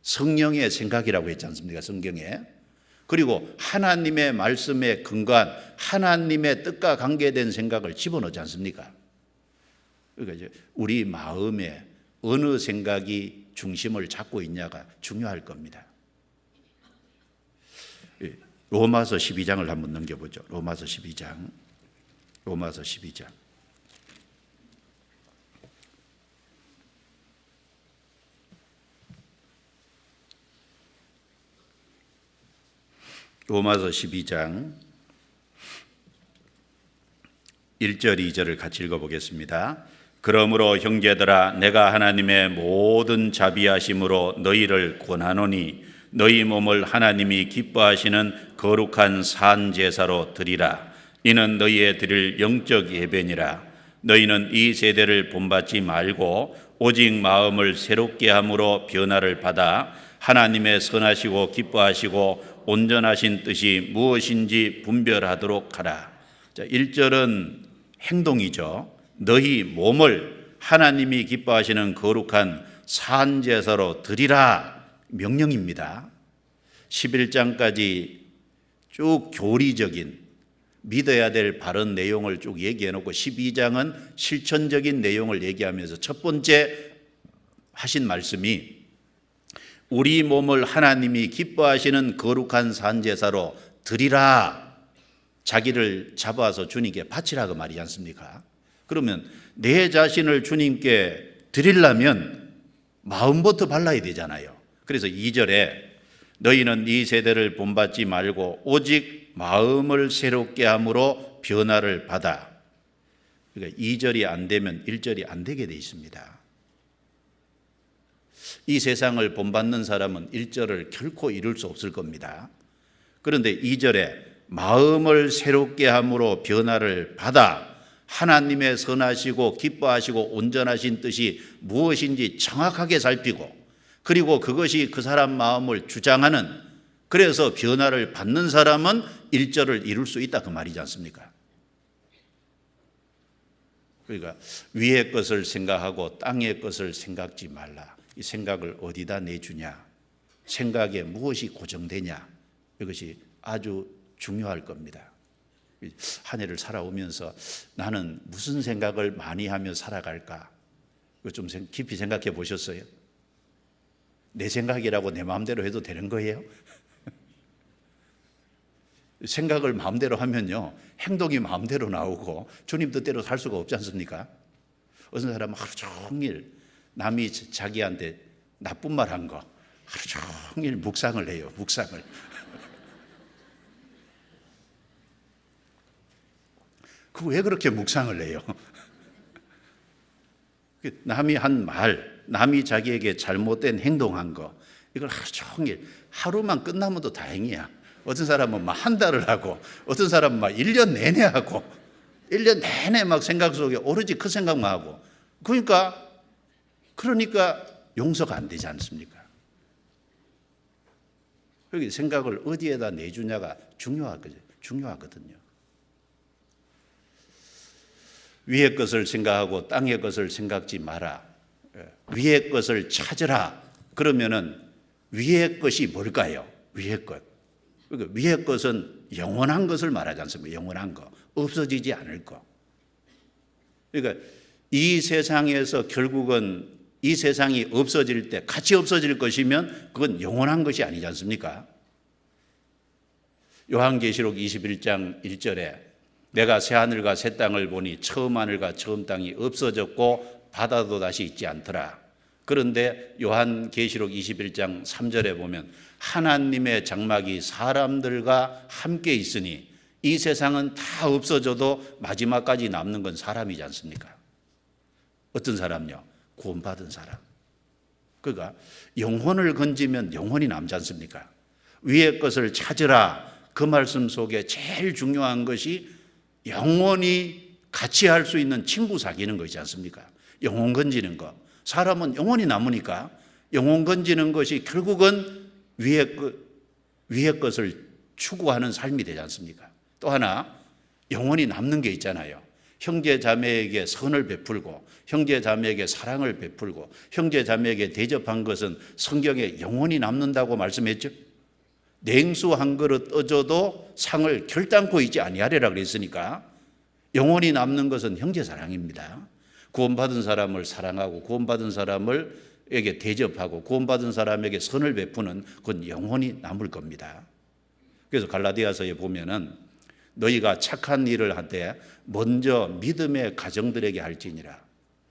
성령의 생각이라고 했지 않습니까? 성경에. 그리고 하나님의 말씀에 근거한 하나님의 뜻과 관계된 생각을 집어넣지 않습니까? 그러니까 이제 우리 마음에 어느 생각이 중심을 잡고 있냐가 중요할 겁니다. 로마서 12장을 한번 넘겨보죠. 로마서 12장. 로마서 12장 1절 2절을 같이 읽어보겠습니다. 그러므로 형제들아 내가 하나님의 모든 자비하심으로 너희를 권하노니 너희 몸을 하나님이 기뻐하시는 거룩한 산 제사로 드리라. 이는 너희의 드릴 영적 예배니라. 너희는 이 세대를 본받지 말고 오직 마음을 새롭게 함으로 변화를 받아 하나님의 선하시고 기뻐하시고 온전하신 뜻이 무엇인지 분별하도록 하라. 자, 1절은 행동이죠. 너희 몸을 하나님이 기뻐하시는 거룩한 산 제사로 드리라. 명령입니다. 11장까지 쭉 교리적인 믿어야 될 바른 내용을 쭉 얘기해 놓고 12장은 실천적인 내용을 얘기하면서 첫 번째 하신 말씀이 우리 몸을 하나님이 기뻐하시는 거룩한 산제사로 드리라. 자기를 잡아서 주님께 바치라고 말이지 않습니까? 그러면 내 자신을 주님께 드리려면 마음부터 발라야 되잖아요. 그래서 2절에 너희는 이 세대를 본받지 말고 오직 마음을 새롭게 함으로 변화를 받아. 그러니까 2절이 안 되면 1절이 안 되게 돼 있습니다. 이 세상을 본받는 사람은 1절을 결코 이룰 수 없을 겁니다. 그런데 2절에 마음을 새롭게 함으로 변화를 받아 하나님의 선하시고 기뻐하시고 온전하신 뜻이 무엇인지 정확하게 살피고, 그리고 그것이 그 사람 마음을 주장하는, 그래서 변화를 받는 사람은 1절을 이룰 수 있다 그 말이지 않습니까? 그러니까 위의 것을 생각하고 땅의 것을 생각지 말라. 이 생각을 어디다 내주냐, 생각에 무엇이 고정되냐, 이것이 아주 중요할 겁니다. 한 해를 살아오면서 나는 무슨 생각을 많이 하며 살아갈까? 이거 좀 깊이 생각해 보셨어요? 내 생각이라고 내 마음대로 해도 되는 거예요? 생각을 마음대로 하면요, 행동이 마음대로 나오고 주님 뜻대로 살 수가 없지 않습니까? 어떤 사람은 하루 종일 남이 자기한테 나쁜 말 한 거 하루 종일 묵상을 해요. 묵상을. 그 왜 그렇게 묵상을 해요? 남이 한 말, 남이 자기에게 잘못된 행동한 거, 이걸 하루 종일, 하루만 끝나면 또 다행이야. 어떤 사람은 막 한 달을 하고, 어떤 사람은 막 1년 내내 하고, 1년 내내 막 생각 속에 오로지 그 생각만 하고. 그러니까 용서가 안 되지 않습니까? 여기 생각을 어디에다 내주냐가 중요하거든요. 위의 것을 생각하고 땅의 것을 생각지 마라. 위의 것을 찾으라. 그러면은 위의 것이 뭘까요? 위의 것. 그러니까 위의 것은 영원한 것을 말하지 않습니까? 영원한 거, 없어지지 않을 거. 그러니까 이 세상에서 결국은 이 세상이 없어질 때 같이 없어질 것이면 그건 영원한 것이 아니지 않습니까? 요한계시록 21장 1절에 내가 새 하늘과 새 땅을 보니 처음 하늘과 처음 땅이 없어졌고 바다도 다시 있지 않더라. 그런데 요한계시록 21장 3절에 보면 하나님의 장막이 사람들과 함께 있으니 이 세상은 다 없어져도 마지막까지 남는 건 사람이지 않습니까? 어떤 사람요? 구원받은 사람. 그러니까 영혼을 건지면 영혼이 남지 않습니까? 위의 것을 찾으라. 그 말씀 속에 제일 중요한 것이 영원히 같이 할 수 있는 친구 사귀는 거지 않습니까? 영혼 건지는 거. 사람은 영혼이 남으니까 영혼 건지는 것이 결국은 위의 것을 추구하는 삶이 되지 않습니까? 또 하나 영혼이 남는 게 있잖아요. 형제 자매에게 선을 베풀고 형제 자매에게 사랑을 베풀고 형제 자매에게 대접한 것은 성경에 영혼이 남는다고 말씀했죠. 냉수 한 그릇 떠줘도 상을 결단코 잊지 아니하리라 그랬으니까 영혼이 남는 것은 형제 사랑입니다. 구원받은 사람을 사랑하고 구원받은 사람에게 대접하고 구원받은 사람에게 선을 베푸는 그건 영혼이 남을 겁니다. 그래서 갈라디아서에 보면은 너희가 착한 일을 할 때 먼저 믿음의 가정들에게 할지니라.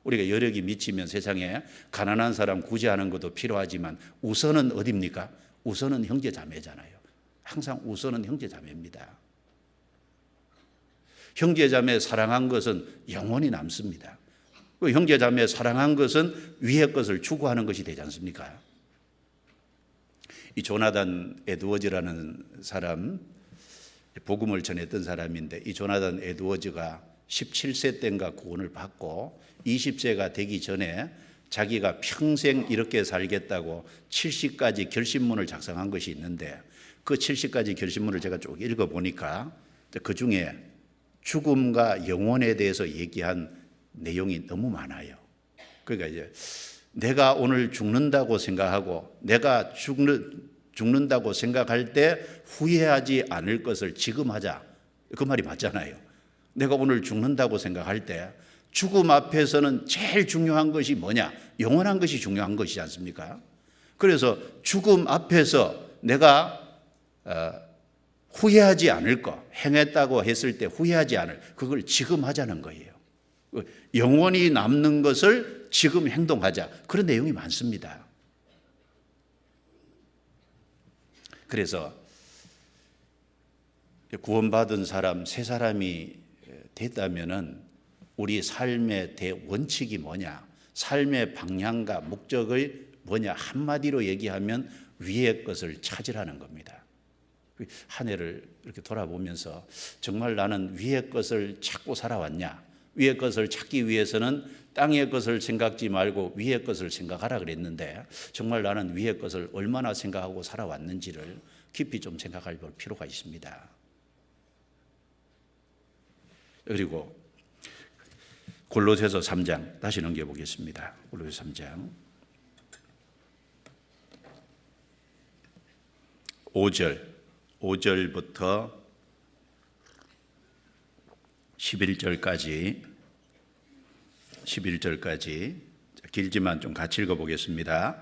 우리가 여력이 미치면 세상에 가난한 사람 구제하는 것도 필요하지만 우선은 어디입니까? 우선은 형제 자매잖아요. 항상 우선은 형제 자매입니다. 형제 자매 사랑한 것은 영원히 남습니다. 형제 자매 사랑한 것은 위의 것을 추구하는 것이 되지 않습니까? 이 조나단 에드워즈라는 사람, 복음을 전했던 사람인데 이 조나단 에드워즈가 17세 때인가 구원을 받고 20세가 되기 전에 자기가 평생 이렇게 살겠다고 70가지 결심문을 작성한 것이 있는데 그 70가지 결심문을 제가 쭉 읽어보니까 그 중에 죽음과 영혼에 대해서 얘기한 내용이 너무 많아요. 그러니까 이제 내가 오늘 죽는다고 생각하고 내가 죽는다고 생각할 때 후회하지 않을 것을 지금 하자. 그 말이 맞잖아요. 내가 오늘 죽는다고 생각할 때 죽음 앞에서는 제일 중요한 것이 뭐냐? 영원한 것이 중요한 것이지 않습니까? 그래서 죽음 앞에서 내가 후회하지 않을 거, 행했다고 했을 때 후회하지 않을, 그걸 지금 하자는 거예요. 영원히 남는 것을 지금 행동하자. 그런 내용이 많습니다. 그래서 구원받은 사람, 새 사람이 됐다면은 우리 삶의 대원칙이 뭐냐? 삶의 방향과 목적의 뭐냐? 한마디로 얘기하면 위의 것을 찾으라는 겁니다. 한 해를 이렇게 돌아보면서 정말 나는 위의 것을 찾고 살아왔냐? 위의 것을 찾기 위해서는 땅의 것을 생각지 말고 위의 것을 생각하라 그랬는데 정말 나는 위의 것을 얼마나 생각하고 살아왔는지를 깊이 좀 생각할 필요가 있습니다. 그리고 골로새서 3장 다시 넘겨보겠습니다. 골로새 3장 5절부터 11절까지 길지만 좀 같이 읽어보겠습니다.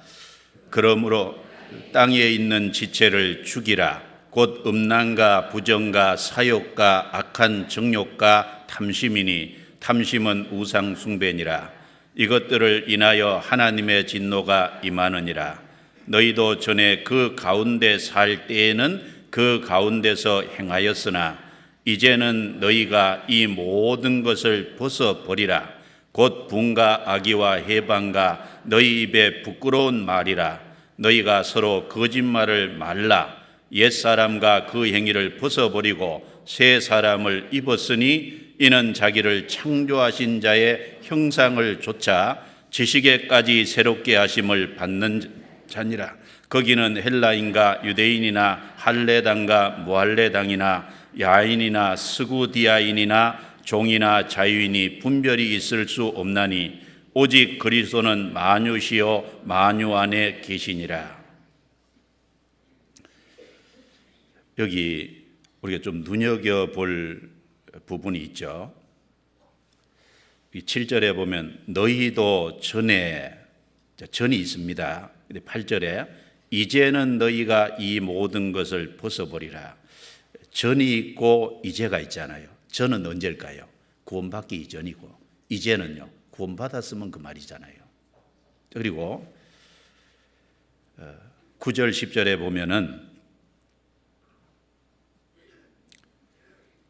그러므로 땅에 있는 지체를 죽이라. 곧 음란과 부정과 사욕과 악한 정욕과 탐심이니 탐심은 우상 숭배니라. 이것들을 인하여 하나님의 진노가 임하느니라. 너희도 전에 그 가운데 살 때에는 그 가운데서 행하였으나 이제는 너희가 이 모든 것을 벗어버리라. 곧 분과 악의와 해방과 너희 입에 부끄러운 말이라. 너희가 서로 거짓말을 말라. 옛사람과 그 행위를 벗어버리고 새 사람을 입었으니 이는 자기를 창조하신 자의 형상을 좇아 지식에까지 새롭게 하심을 받는 자니라. 거기는 헬라인과 유대인이나 할례당과 무할례당이나 야인이나 스구디아인이나 종이나 자유인이 분별이 있을 수 없나니 오직 그리스도는 만유시요 만유 안에 계시니라. 여기 우리가 좀 눈여겨볼 부분이 있죠. 이 7절에 보면 너희도 전이 있습니다. 근데 8절에 이제는 너희가 이 모든 것을 벗어버리라. 전이 있고 이제가 있잖아요. 전은 언제일까요? 구원받기 이전이고 이제는요. 구원받았으면 그 말이잖아요. 그리고 9절 10절에 보면은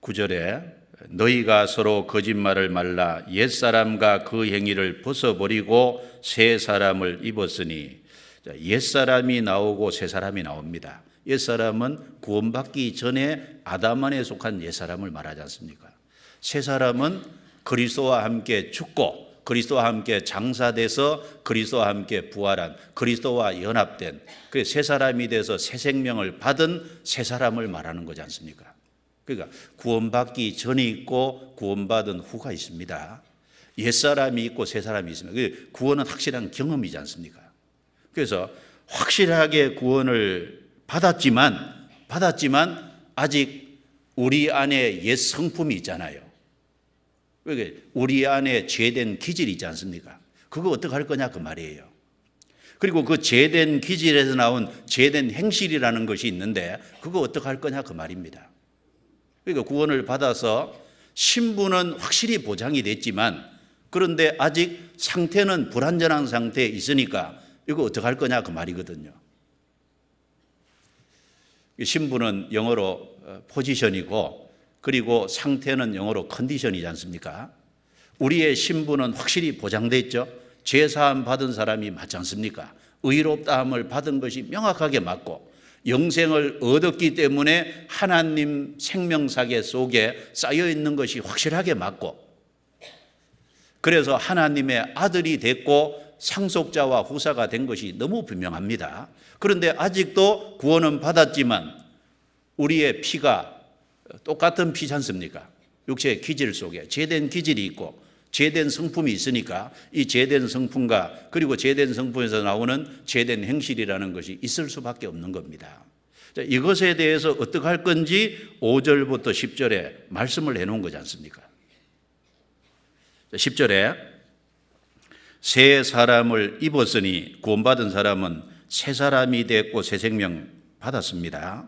9절에 너희가 서로 거짓말을 말라. 옛사람과 그 행위를 벗어버리고 새 사람을 입었으니 옛사람이 나오고 새 사람이 나옵니다. 옛사람은 구원받기 전에 아담 안에 속한 옛사람을 말하지 않습니까? 새 사람은 그리스도와 함께 죽고 그리스도와 함께 장사돼서 그리스도와 함께 부활한 그리스도와 연합된 그 새 사람이 돼서 새 생명을 받은 새 사람을 말하는 거지 않습니까? 그러니까 구원받기 전이 있고 구원받은 후가 있습니다. 옛사람이 있고 새 사람이 있습니다. 구원은 확실한 경험이지 않습니까? 그래서 확실하게 구원을 받았지만 아직 우리 안에 옛 성품이 있잖아요. 그러니까 우리 안에 죄된 기질이 있지 않습니까? 그거 어떻게 할 거냐 그 말이에요. 그리고 그 죄된 기질에서 나온 죄된 행실이라는 것이 있는데 그거 어떻게 할 거냐 그 말입니다. 그러니까 구원을 받아서 신분은 확실히 보장이 됐지만 그런데 아직 상태는 불완전한 상태에 있으니까 이거 어떻게 할 거냐 그 말이거든요. 신분은 영어로 포지션이고 그리고 상태는 영어로 컨디션이지 않습니까? 우리의 신분은 확실히 보장됐죠. 죄사함 받은 사람이 맞지 않습니까? 의롭다함을 받은 것이 명확하게 맞고 영생을 얻었기 때문에 하나님 생명사계 속에 쌓여 있는 것이 확실하게 맞고 그래서 하나님의 아들이 됐고 상속자와 후사가 된 것이 너무 분명합니다. 그런데 아직도 구원은 받았지만 우리의 피가 똑같은 피지 않습니까? 육체의 기질 속에 죄된 기질이 있고 죄된 성품이 있으니까 이 죄된 성품과 그리고 죄된 성품에서 나오는 죄된 행실이라는 것이 있을 수밖에 없는 겁니다. 자, 이것에 대해서 어떻게 할 건지 5절부터 10절에 말씀을 해놓은 거지 않습니까? 10절에 새 사람을 입었으니 구원받은 사람은 새 사람이 됐고 새 생명 받았습니다.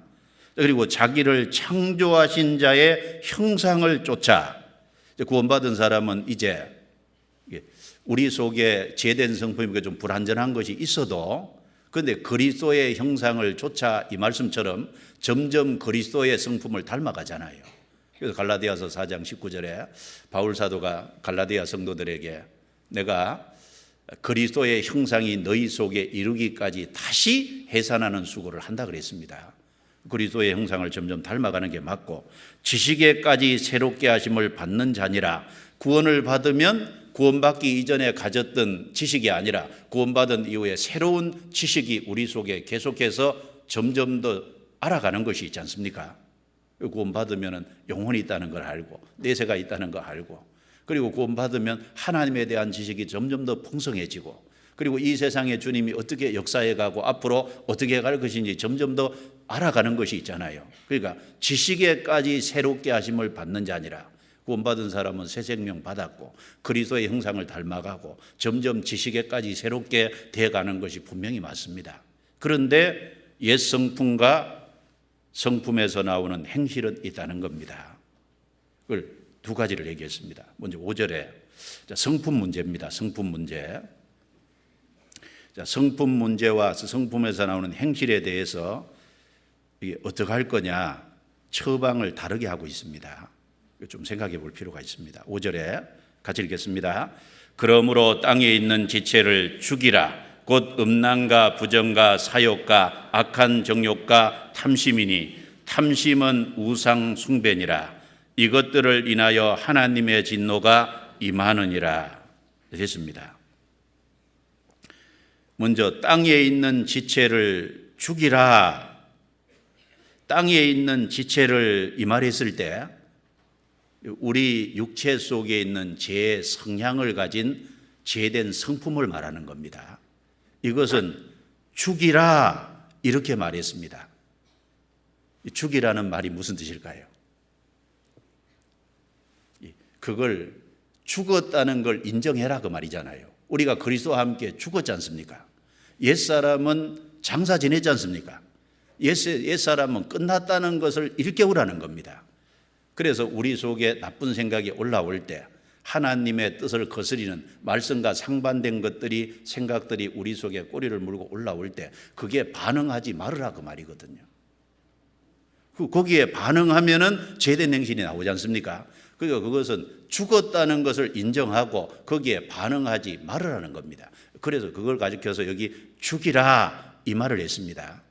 그리고 자기를 창조하신 자의 형상을 쫓아 구원받은 사람은 이제 우리 속에 제된 성품이 좀 불완전한 것이 있어도 그런데 그리스도의 형상을 좇아 이 말씀처럼 점점 그리스도의 성품을 닮아가잖아요. 그래서 갈라디아서 4장 19절에 바울 사도가 갈라디아 성도들에게 내가 그리스도의 형상이 너희 속에 이루기까지 다시 해산하는 수고를 한다 그랬습니다. 그리스도의 형상을 점점 닮아가는 게 맞고 지식에까지 새롭게 하심을 받는 자니라. 구원을 받으면 구원받기 이전에 가졌던 지식이 아니라 구원받은 이후에 새로운 지식이 우리 속에 계속해서 점점 더 알아가는 것이 있지 않습니까? 구원받으면 영혼이 있다는 걸 알고 내세가 있다는 걸 알고 그리고 구원받으면 하나님에 대한 지식이 점점 더 풍성해지고 그리고 이 세상에 주님이 어떻게 역사해 가고 앞으로 어떻게 갈 것인지 점점 더 알아가는 것이 있잖아요. 그러니까 지식에까지 새롭게 하심을 받는 자니라. 구원받은 사람은 새 생명 받았고 그리스도의 형상을 닮아가고 점점 지식에까지 새롭게 돼가는 것이 분명히 맞습니다. 그런데 옛 성품과 성품에서 나오는 행실은 있다는 겁니다. 그걸 두 가지를 얘기했습니다. 먼저 5절에 성품 문제입니다. 성품 문제. 성품 문제와 성품에서 나오는 행실에 대해서 이게 어떻게 할 거냐 처방을 다르게 하고 있습니다. 좀 생각해 볼 필요가 있습니다. 5절에 같이 읽겠습니다. 그러므로 땅에 있는 지체를 죽이라. 곧 음란과 부정과 사욕과 악한 정욕과 탐심이니 탐심은 우상 숭배니라. 이것들을 인하여 하나님의 진노가 임하느니라. 됐습니다. 먼저 땅에 있는 지체를 죽이라. 땅에 있는 지체를 이 말했을 때 우리 육체 속에 있는 죄의 성향을 가진 죄된 성품을 말하는 겁니다. 이것은 죽이라 이렇게 말했습니다. 죽이라는 말이 무슨 뜻일까요? 그걸 죽었다는 걸 인정해라 그 말이잖아요. 우리가 그리스도와 함께 죽었지 않습니까? 옛사람은 장사 지냈지 않습니까? 옛사람은 끝났다는 것을 일깨우라는 겁니다. 그래서 우리 속에 나쁜 생각이 올라올 때 하나님의 뜻을 거스리는 말씀과 상반된 것들이 생각들이 우리 속에 꼬리를 물고 올라올 때 그게 반응하지 말으라 그 말이거든요. 거기에 반응하면은 죄된 행실이 나오지 않습니까? 그러니까 그것은 죽었다는 것을 인정하고 거기에 반응하지 말으라는 겁니다. 그래서 그걸 가리켜서 여기 죽이라 이 말을 했습니다.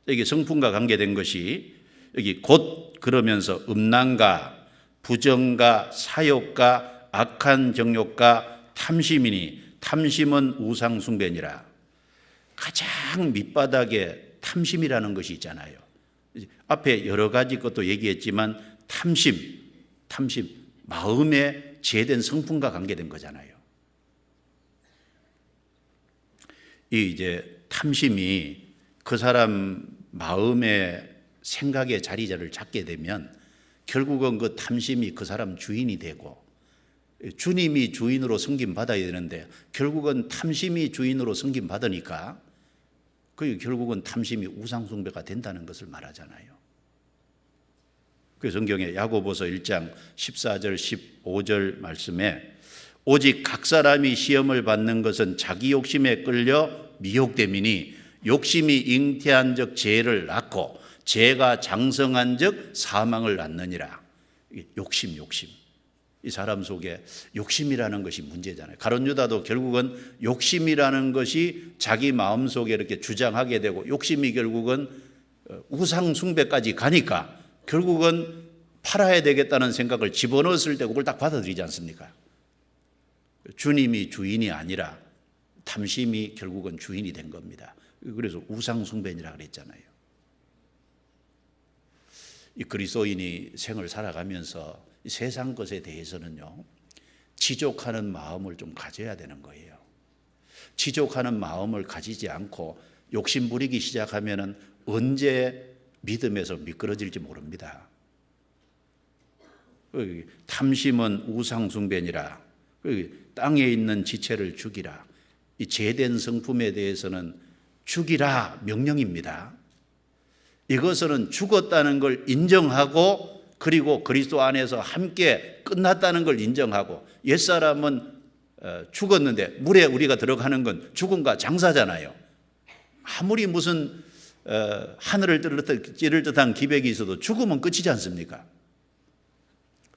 여기 성품과 관계된 것이 여기 곧 그러면서 음란과 부정과 사욕과 악한 정욕과 탐심이니 탐심은 우상 숭배니라. 가장 밑바닥에 탐심이라는 것이 있잖아요. 앞에 여러 가지 것도 얘기했지만 탐심 마음의 죄된 성품과 관계된 거잖아요. 이 이제 탐심이 그 사람 마음의 생각의 자리를 잡게 되면 결국은 그 탐심이 그 사람 주인이 되고 주님이 주인으로 섬김 받아야 되는데 결국은 탐심이 주인으로 섬김 받으니까 그 결국은 탐심이 우상 숭배가 된다는 것을 말하잖아요. 그 성경에 야고보서 1장 14절 15절 말씀에 오직 각 사람이 시험을 받는 것은 자기 욕심에 끌려 미혹됨이니 욕심이 잉태한 적 죄를 낳고 죄가 장성한 적 사망을 낳느니라. 욕심. 이 사람 속에 욕심이라는 것이 문제잖아요. 가룟 유다도 결국은 욕심이라는 것이 자기 마음속에 이렇게 주장하게 되고 욕심이 결국은 우상 숭배까지 가니까 결국은 팔아야 되겠다는 생각을 집어넣었을 때 그걸 딱 받아들이지 않습니까? 주님이 주인이 아니라 탐심이 결국은 주인이 된 겁니다. 그래서 우상 숭배니라 그랬잖아요. 이 그리스도인이 생을 살아가면서 이 세상 것에 대해서는요, 지족하는 마음을 좀 가져야 되는 거예요. 지족하는 마음을 가지지 않고 욕심 부리기 시작하면은 언제 믿음에서 미끄러질지 모릅니다. 탐심은 우상 숭배니라. 땅에 있는 지체를 죽이라. 이 죄된 성품에 대해서는 죽이라 명령입니다. 이것은 죽었다는 걸 인정하고 그리고 그리스도 안에서 함께 끝났다는 걸 인정하고 옛사람은 죽었는데 물에 우리가 들어가는 건 죽음과 장사잖아요. 아무리 무슨 하늘을 찌를 듯한 기백이 있어도 죽으면 끝이지 않습니까?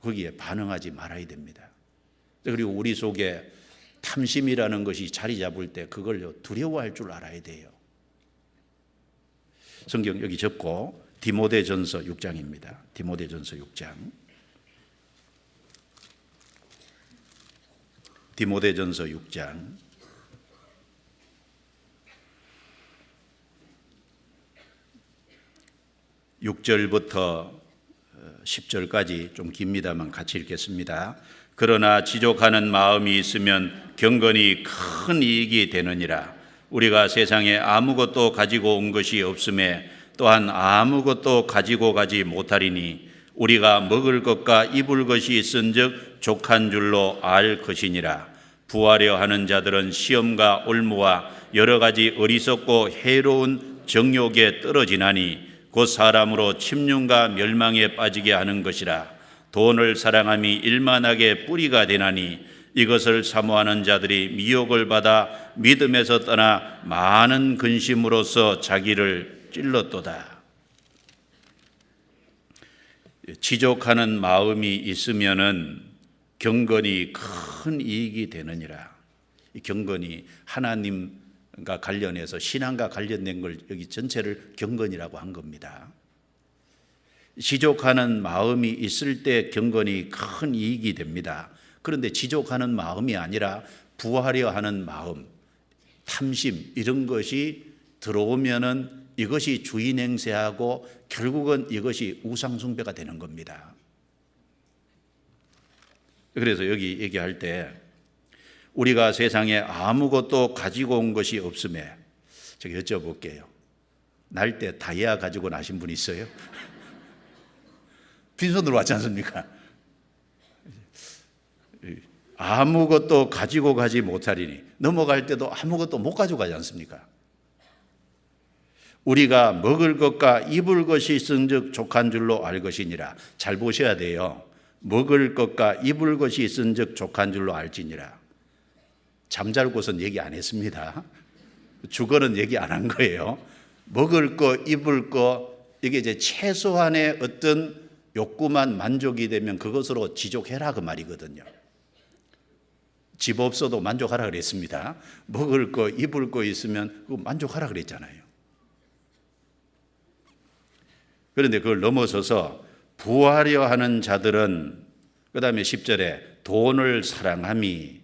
거기에 반응하지 말아야 됩니다. 그리고 우리 속에 탐심이라는 것이 자리 잡을 때 그걸 두려워할 줄 알아야 돼요. 성경 여기 접고 디모데전서 6장입니다. 디모데전서 6장. 디모데전서 6장 6절부터 10절까지 좀 깁니다만 같이 읽겠습니다. 그러나 지족하는 마음이 있으면 경건이 큰 이익이 되느니라. 우리가 세상에 아무것도 가지고 온 것이 없음에 또한 아무것도 가지고 가지 못하리니 우리가 먹을 것과 입을 것이 있은즉 족한 줄로 알 것이니라. 부하려 하는 자들은 시험과 올무와 여러 가지 어리석고 해로운 정욕에 떨어지나니 곧 사람으로 침륜과 멸망에 빠지게 하는 것이라. 돈을 사랑함이 일만하게 뿌리가 되나니 이것을 사모하는 자들이 미혹을 받아 믿음에서 떠나 많은 근심으로써 자기를 찔렀도다. 지족하는 마음이 있으면은 경건이 큰 이익이 되느니라. 이 경건이 하나님과 관련해서 신앙과 관련된 걸 여기 전체를 경건이라고 한 겁니다. 지족하는 마음이 있을 때 경건이 큰 이익이 됩니다. 그런데 지족하는 마음이 아니라 부하려 하는 마음, 탐심 이런 것이 들어오면은 이것이 주인 행세하고 결국은 이것이 우상 숭배가 되는 겁니다. 그래서 여기 얘기할 때 우리가 세상에 아무것도 가지고 온 것이 없음에 제가 여쭤볼게요. 날 때 다이아 가지고 나신 분 있어요? 빈손으로 왔지 않습니까? 아무것도 가지고 가지 못하리니 넘어갈 때도 아무것도 못 가져가지 않습니까? 우리가 먹을 것과 입을 것이 있은즉 족한 줄로 알 것이니라. 잘 보셔야 돼요. 먹을 것과 입을 것이 있은즉 족한 줄로 알지니라. 잠잘 곳은 얘기 안 했습니다. 주거는 얘기 안 한 거예요. 먹을 거, 입을 거 이게 이제 최소한의 어떤 욕구만 만족이 되면 그것으로 지족해라 그 말이거든요. 집 없어도 만족하라 그랬습니다. 먹을 거, 입을 거 있으면 그거 만족하라 그랬잖아요. 그런데 그걸 넘어서서 부하려 하는 자들은 그 다음에 10절에 돈을 사랑함이,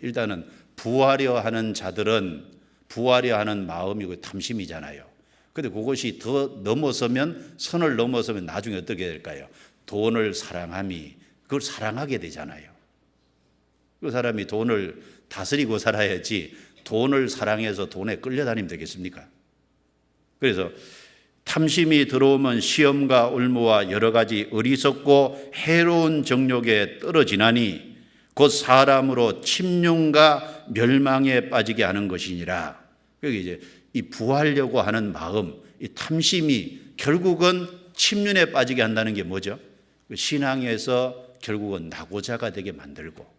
일단은 부하려 하는 자들은 부하려 하는 마음이고 탐심이잖아요. 그런데 그것이 더 넘어서면, 선을 넘어서면 나중에 어떻게 될까요? 돈을 사랑함이, 그걸 사랑하게 되잖아요. 그 사람이 돈을 다스리고 살아야지 돈을 사랑해서 돈에 끌려다니면 되겠습니까? 그래서 탐심이 들어오면 시험과 올무와 여러 가지 어리석고 해로운 정욕에 떨어지나니 곧 사람으로 침륜과 멸망에 빠지게 하는 것이니라. 여기 이제 이 부하려고 하는 마음, 이 탐심이 결국은 침륜에 빠지게 한다는 게 뭐죠? 신앙에서 결국은 낙오자가 되게 만들고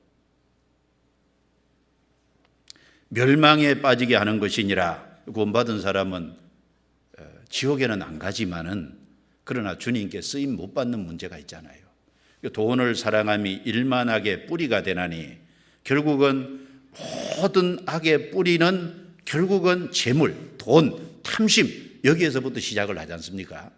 멸망에 빠지게 하는 것이니라. 구원받은 사람은 지옥에는 안 가지만은 그러나 주님께 쓰임 못 받는 문제가 있잖아요. 돈을 사랑함이 일만하게 뿌리가 되나니 결국은 모든 악의 뿌리는 결국은 재물, 돈, 탐심 여기에서부터 시작을 하지 않습니까?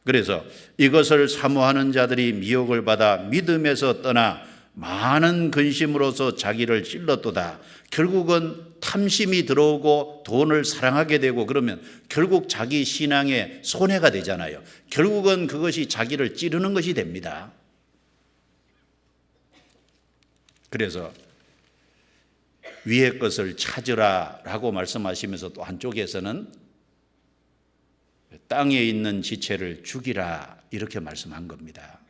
그래서 이것을 사모하는 자들이 미혹을 받아 믿음에서 떠나 많은 근심으로서 자기를 찔렀도다. 결국은 탐심이 들어오고 돈을 사랑하게 되고 그러면 결국 자기 신앙에 손해가 되잖아요. 결국은 그것이 자기를 찌르는 것이 됩니다. 그래서 위의 것을 찾으라라고 말씀하시면서 또 한쪽에서는 땅에 있는 지체를 죽이라 이렇게 말씀한 겁니다.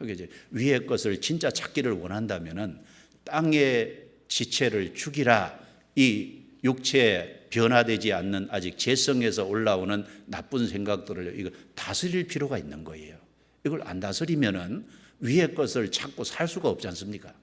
이제 위의 것을 진짜 찾기를 원한다면은 땅의 지체를 죽이라. 이 육체에 변화되지 않는 아직 재성에서 올라오는 나쁜 생각들을 이거 다스릴 필요가 있는 거예요. 이걸 안 다스리면은 위의 것을 찾고 살 수가 없지 않습니까?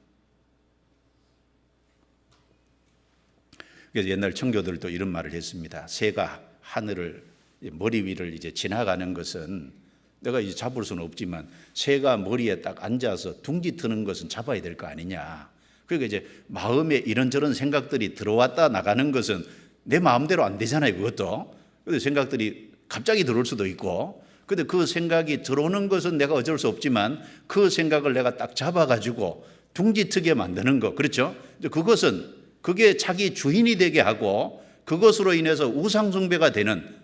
그래서 옛날 청교들도 이런 말을 했습니다. 새가 하늘을 머리 위를 이제 지나가는 것은 내가 이제 잡을 수는 없지만 새가 머리에 딱 앉아서 둥지 트는 것은 잡아야 될 거 아니냐. 그러니까 이제 마음에 이런저런 생각들이 들어왔다 나가는 것은 내 마음대로 안 되잖아요. 그것도. 그런데 생각들이 갑자기 들어올 수도 있고, 근데 그 생각이 들어오는 것은 내가 어쩔 수 없지만 그 생각을 내가 딱 잡아가지고 둥지트게 만드는 거, 그렇죠? 그것은 그게 자기 주인이 되게 하고 그것으로 인해서 우상숭배가 되는,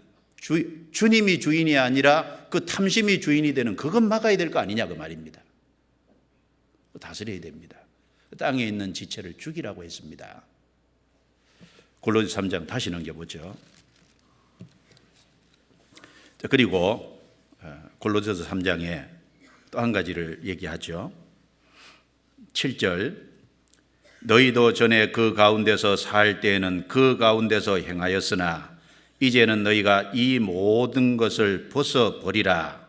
주님이 주인이 아니라 그 탐심이 주인이 되는, 그건 막아야 될 거 아니냐 그 말입니다. 다스려야 됩니다. 땅에 있는 지체를 죽이라고 했습니다. 골로새 3장 다시 넘겨보죠. 그리고 골로새서 3장에 또 한 가지를 얘기하죠. 7절, 너희도 전에 그 가운데서 살 때에는 그 가운데서 행하였으나 이제는 너희가 이 모든 것을 벗어버리라.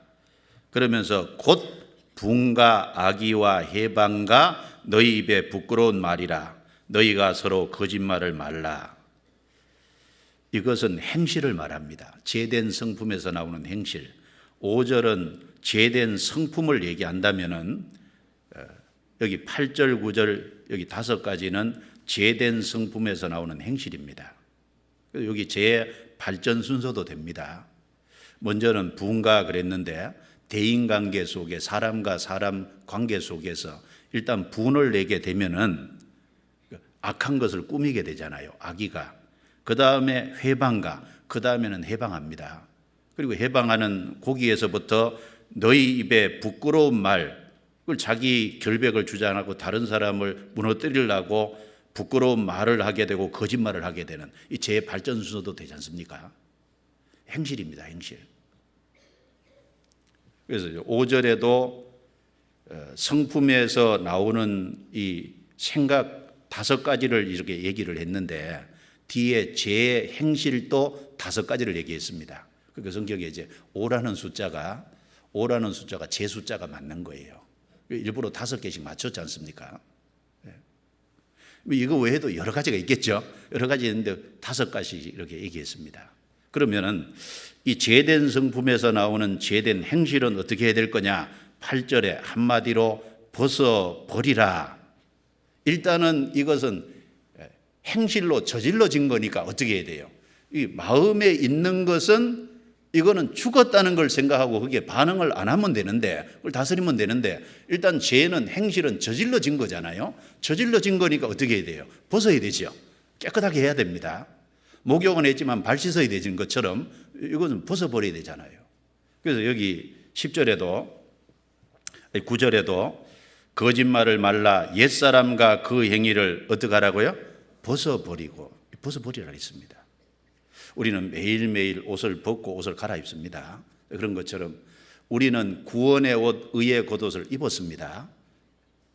그러면서 곧 분과 악의와 해방과 너희 입에 부끄러운 말이라. 너희가 서로 거짓말을 말라. 이것은 행실을 말합니다. 제된 성품에서 나오는 행실. 5절은 제된 성품을 얘기한다면은 여기 8절, 9절, 여기 5가지는 제된 성품에서 나오는 행실입니다. 여기 제 발전 순서도 됩니다. 먼저는 부흥가 그랬는데 대인관계 속에, 사람과 사람 관계 속에서 일단 분을 내게 되면은 악한 것을 꾸미게 되잖아요. 악의가. 그 다음에 회방가, 그 다음에는 해방합니다. 그리고 해방하는 고기에서부터 너희 입에 부끄러운 말, 그걸 자기 결백을 주장하고 다른 사람을 무너뜨리려고 부끄러운 말을 하게 되고 거짓말을 하게 되는 이 제 발전 순서도 되지 않습니까? 행실입니다. 행실. 그래서 5절에도 성품에서 나오는 이 생각 5가지를 이렇게 얘기를 했는데 뒤에 제 행실도 5가지를 얘기했습니다. 그러니까 성경에 이제 5라는 숫자가 제 숫자가 맞는 거예요. 일부러 5개씩 맞췄지 않습니까? 이거 외에도 여러 가지가 있겠죠. 여러 가지 있는데 5가지 이렇게 얘기했습니다. 그러면은 이 제된 성품에서 나오는 제된 행실은 어떻게 해야 될 거냐? 8절에 한마디로 벗어버리라. 일단은 이것은 행실로 저질러진 거니까 어떻게 해야 돼요? 이 마음에 있는 것은 이거는 죽었다는 걸 생각하고 그게 반응을 안 하면 되는데, 그걸 다스리면 되는데, 일단 죄는 행실은 저질러진 거잖아요. 저질러진 거니까 어떻게 해야 돼요? 벗어야 되죠. 깨끗하게 해야 됩니다. 목욕은 했지만 발 씻어야 되는 것처럼 이거는 벗어버려야 되잖아요. 그래서 여기 10절에도 9절에도 거짓말을 말라 옛사람과 그 행위를 어떻게 하라고요? 벗어버리라 했습니다. 우리는 매일매일 옷을 벗고 옷을 갈아입습니다. 그런 것처럼 우리는 구원의 옷, 의의 겉옷을 입었습니다.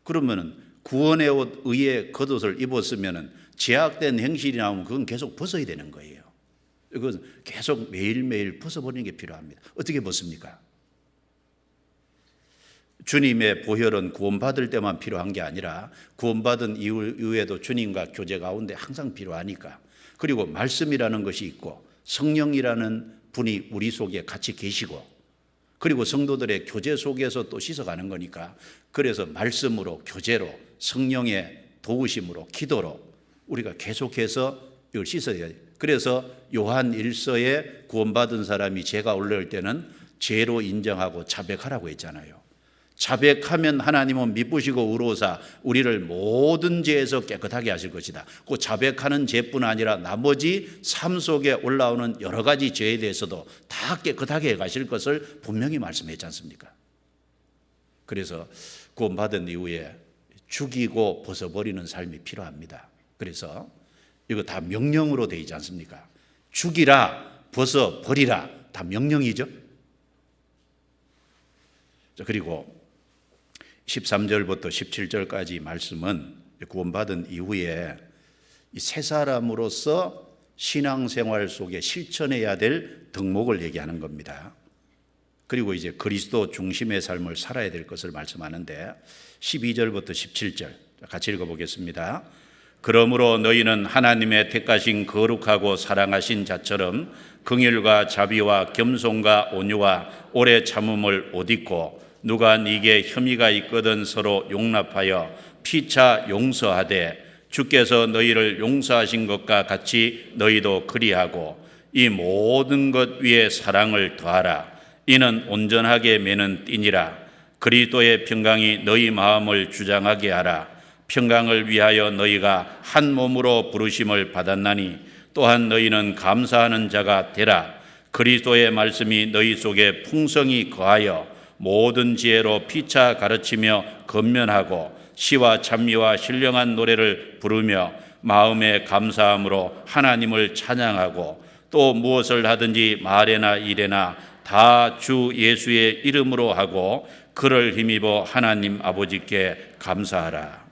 그러면은 구원의 옷, 의의 겉옷을 입었으면은 제약된 행실이 나오면 그건 계속 벗어야 되는 거예요. 이건 계속 매일매일 벗어버리는 게 필요합니다. 어떻게 벗습니까? 주님의 보혈은 구원받을 때만 필요한 게 아니라 구원받은 이후에도 주님과 교제 가운데 항상 필요하니까. 그리고 말씀이라는 것이 있고 성령이라는 분이 우리 속에 같이 계시고, 그리고 성도들의 교제 속에서 또 씻어가는 거니까, 그래서 말씀으로, 교제로, 성령의 도우심으로, 기도로 우리가 계속해서 이걸 씻어야 돼요. 그래서 요한 1서에 구원받은 사람이 죄가 올라올 때는 죄로 인정하고 자백하라고 했잖아요. 자백하면 하나님은 미쁘시고 의로우사 우리를 모든 죄에서 깨끗하게 하실 것이다. 그 자백하는 죄뿐 아니라 나머지 삶 속에 올라오는 여러 가지 죄에 대해서도 다 깨끗하게 해 가실 것을 분명히 말씀했지 않습니까? 그래서 구원받은 이후에 죽이고 벗어버리는 삶이 필요합니다. 그래서 이거 다 명령으로 되어 있지 않습니까? 죽이라, 벗어버리라, 다 명령이죠. 그리고 13절부터 17절까지 말씀은 구원받은 이후에 새 사람으로서 신앙생활 속에 실천해야 될 덕목을 얘기하는 겁니다. 그리고 이제 그리스도 중심의 삶을 살아야 될 것을 말씀하는데 12절부터 17절 같이 읽어보겠습니다. 그러므로 너희는 하나님의 택하신 거룩하고 사랑하신 자처럼 긍휼과 자비와 겸손과 온유와 오래 참음을 옷 입고, 누가 네게 혐의가 있거든 서로 용납하여 피차 용서하되 주께서 너희를 용서하신 것과 같이 너희도 그리하고, 이 모든 것 위에 사랑을 더하라. 이는 온전하게 매는 띠니라. 그리스도의 평강이 너희 마음을 주장하게 하라. 평강을 위하여 너희가 한 몸으로 부르심을 받았나니 또한 너희는 감사하는 자가 되라. 그리스도의 말씀이 너희 속에 풍성히 거하여 모든 지혜로 피차 가르치며 건면하고 시와 찬미와 신령한 노래를 부르며 마음의 감사함으로 하나님을 찬양하고, 또 무엇을 하든지 말에나 일에나 다 주 예수의 이름으로 하고 그를 힘입어 하나님 아버지께 감사하라.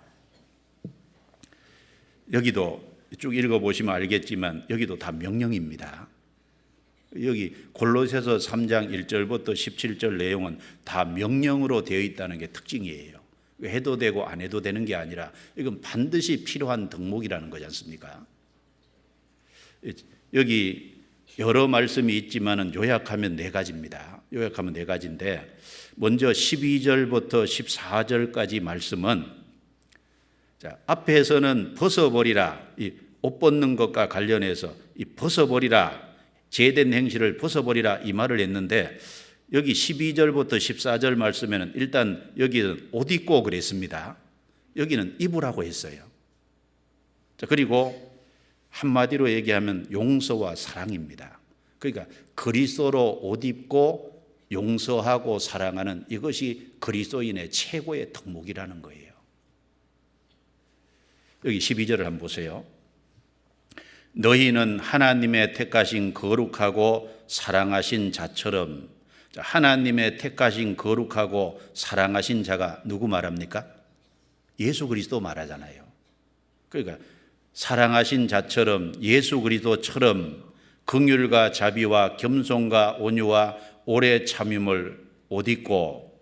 여기도 쭉 읽어보시면 알겠지만 여기도 다 명령입니다. 여기 골로새서 3장 1절부터 17절 내용은 다 명령으로 되어 있다는 게 특징이에요. 해도 되고 안 해도 되는 게 아니라 이건 반드시 필요한 덕목이라는 거지 않습니까? 여기 여러 말씀이 있지만은 요약하면 네 가지입니다. 요약하면 네 가지인데, 먼저 12절부터 14절까지 말씀은, 자, 앞에서는 벗어버리라, 이 옷 벗는 것과 관련해서 이 벗어버리라, 제된 행실을 벗어버리라 이 말을 했는데, 여기 12절부터 14절 말씀에는 일단 여기는 옷 입고 그랬습니다. 여기는 입으라고 했어요. 자, 그리고 한마디로 얘기하면 용서와 사랑입니다. 그러니까 그리스도로 옷 입고 용서하고 사랑하는 이것이 그리스도인의 최고의 덕목이라는 거예요. 여기 12절을 한번 보세요. 너희는 하나님의 택하신 거룩하고 사랑하신 자처럼. 하나님의 택하신 거룩하고 사랑하신 자가 누구 말합니까? 예수 그리스도 말하잖아요. 그러니까 사랑하신 자처럼, 예수 그리스도처럼 긍휼과 자비와 겸손과 온유와 오래 참음을 옷 입고,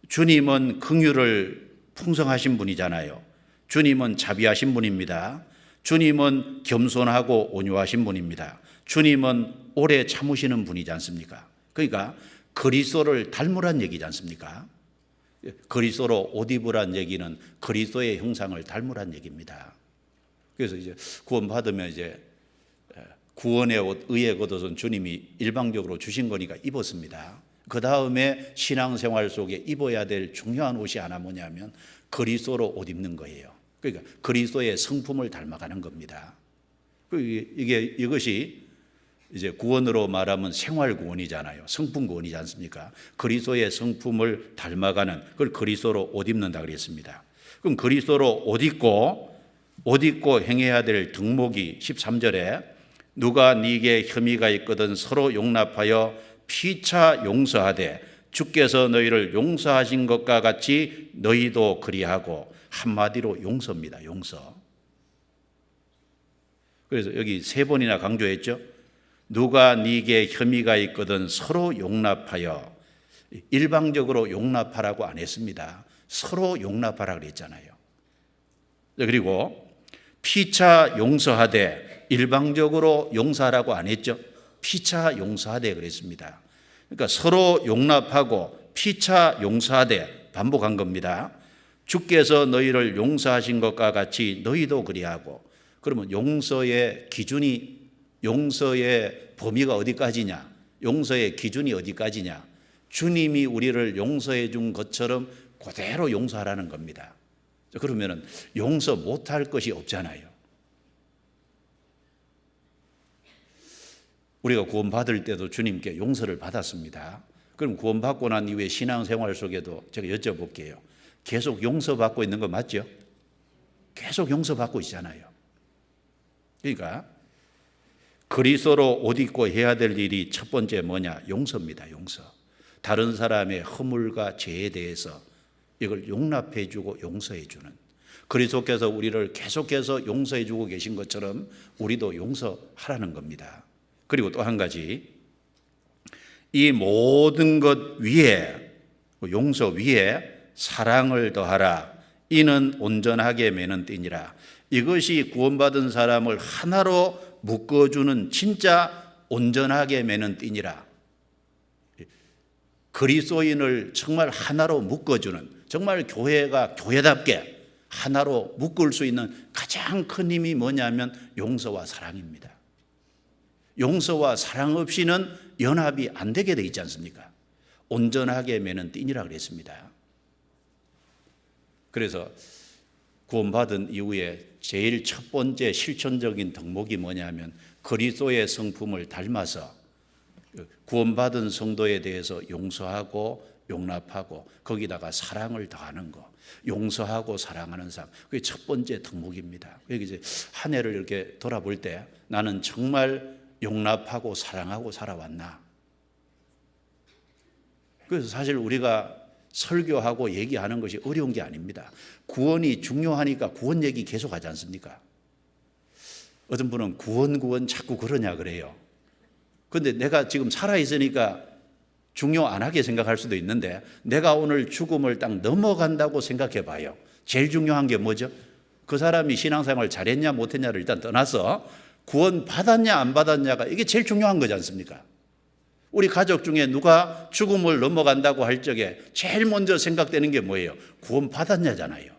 주님은 긍휼을 풍성하신 분이잖아요. 주님은 자비하신 분입니다. 주님은 겸손하고 온유하신 분입니다. 주님은 오래 참으시는 분이지 않습니까? 그러니까 그리스도를 닮으란 얘기지 않습니까? 그리스도로 옷 입으란 얘기는 그리스도의 형상을 닮으란 얘기입니다. 그래서 이제 구원받으면 이제 구원의 옷, 의의 겉옷은 주님이 일방적으로 주신 거니까 입었습니다. 그 다음에 신앙생활 속에 입어야 될 중요한 옷이 하나 뭐냐면 그리스도로 옷 입는 거예요. 그러니까 그리스도의 성품을 닮아가는 겁니다. 이것이 이제 구원으로 말하면 생활 구원이잖아요. 성품 구원이지 않습니까? 그리스도의 성품을 닮아가는, 그걸 그리스도로 옷 입는다 그랬습니다. 그럼 그리스도로 옷 입고 행해야 될 덕목이 13절에 누가 네게 혐의가 있거든 서로 용납하여 피차 용서하되 주께서 너희를 용서하신 것과 같이 너희도 그리하고. 한마디로 용서입니다. 용서. 그래서 여기 세 번이나 강조했죠. 누가 네게 혐의가 있거든 서로 용납하여. 일방적으로 용납하라고 안 했습니다. 서로 용납하라 그랬잖아요. 그리고 피차 용서하되, 일방적으로 용서하라고 안 했죠. 피차 용서하되 그랬습니다. 그러니까 서로 용납하고 피차 용서하되 반복한 겁니다. 주께서 너희를 용서하신 것과 같이 너희도 그리하고. 그러면 용서의 기준이, 용서의 범위가 어디까지냐? 용서의 기준이 어디까지냐? 주님이 우리를 용서해 준 것처럼 그대로 용서하라는 겁니다. 그러면 용서 못할 것이 없잖아요. 우리가 구원받을 때도 주님께 용서를 받았습니다. 그럼 구원받고 난 이후에 신앙생활 속에도 제가 여쭤볼게요. 계속 용서받고 있는 거 맞죠? 계속 용서받고 있잖아요. 그러니까 그리스도로 옷 입고 해야 될 일이 첫 번째 뭐냐? 용서입니다. 용서. 다른 사람의 허물과 죄에 대해서 이걸 용납해 주고 용서해 주는, 그리스도께서 우리를 계속해서 용서해 주고 계신 것처럼 우리도 용서하라는 겁니다. 그리고 또 한 가지, 이 모든 것 위에, 용서 위에 사랑을 더하라. 이는 온전하게 매는 띠니라. 이것이 구원받은 사람을 하나로 묶어주는 진짜 온전하게 매는 띠니라. 그리스도인을 정말 하나로 묶어주는, 정말 교회가 교회답게 하나로 묶을 수 있는 가장 큰 힘이 뭐냐면 용서와 사랑입니다. 용서와 사랑 없이는 연합이 안 되게 돼 있지 않습니까? 온전하게 매는 띠니라 그랬습니다. 그래서 구원받은 이후에 제일 첫 번째 실천적인 덕목이 뭐냐면 그리스도의 성품을 닮아서 구원받은 성도에 대해서 용서하고 용납하고 거기다가 사랑을 더하는 거, 용서하고 사랑하는 삶, 그게 첫 번째 덕목입니다. 여기 이제 한 해를 이렇게 돌아볼 때 나는 정말 용납하고 사랑하고 살아왔나? 그래서 사실 우리가 설교하고 얘기하는 것이 어려운 게 아닙니다. 구원이 중요하니까 구원 얘기 계속 하지 않습니까? 어떤 분은 구원 자꾸 그러냐 그래요. 그런데 내가 지금 살아있으니까 중요 안 하게 생각할 수도 있는데 내가 오늘 죽음을 딱 넘어간다고 생각해 봐요. 제일 중요한 게 뭐죠? 그 사람이 신앙생활 잘했냐 못했냐를 일단 떠나서 구원 받았냐 안 받았냐가 이게 제일 중요한 거지 않습니까? 우리 가족 중에 누가 죽음을 넘어간다고 할 적에 제일 먼저 생각되는 게 뭐예요? 구원 받았냐잖아요.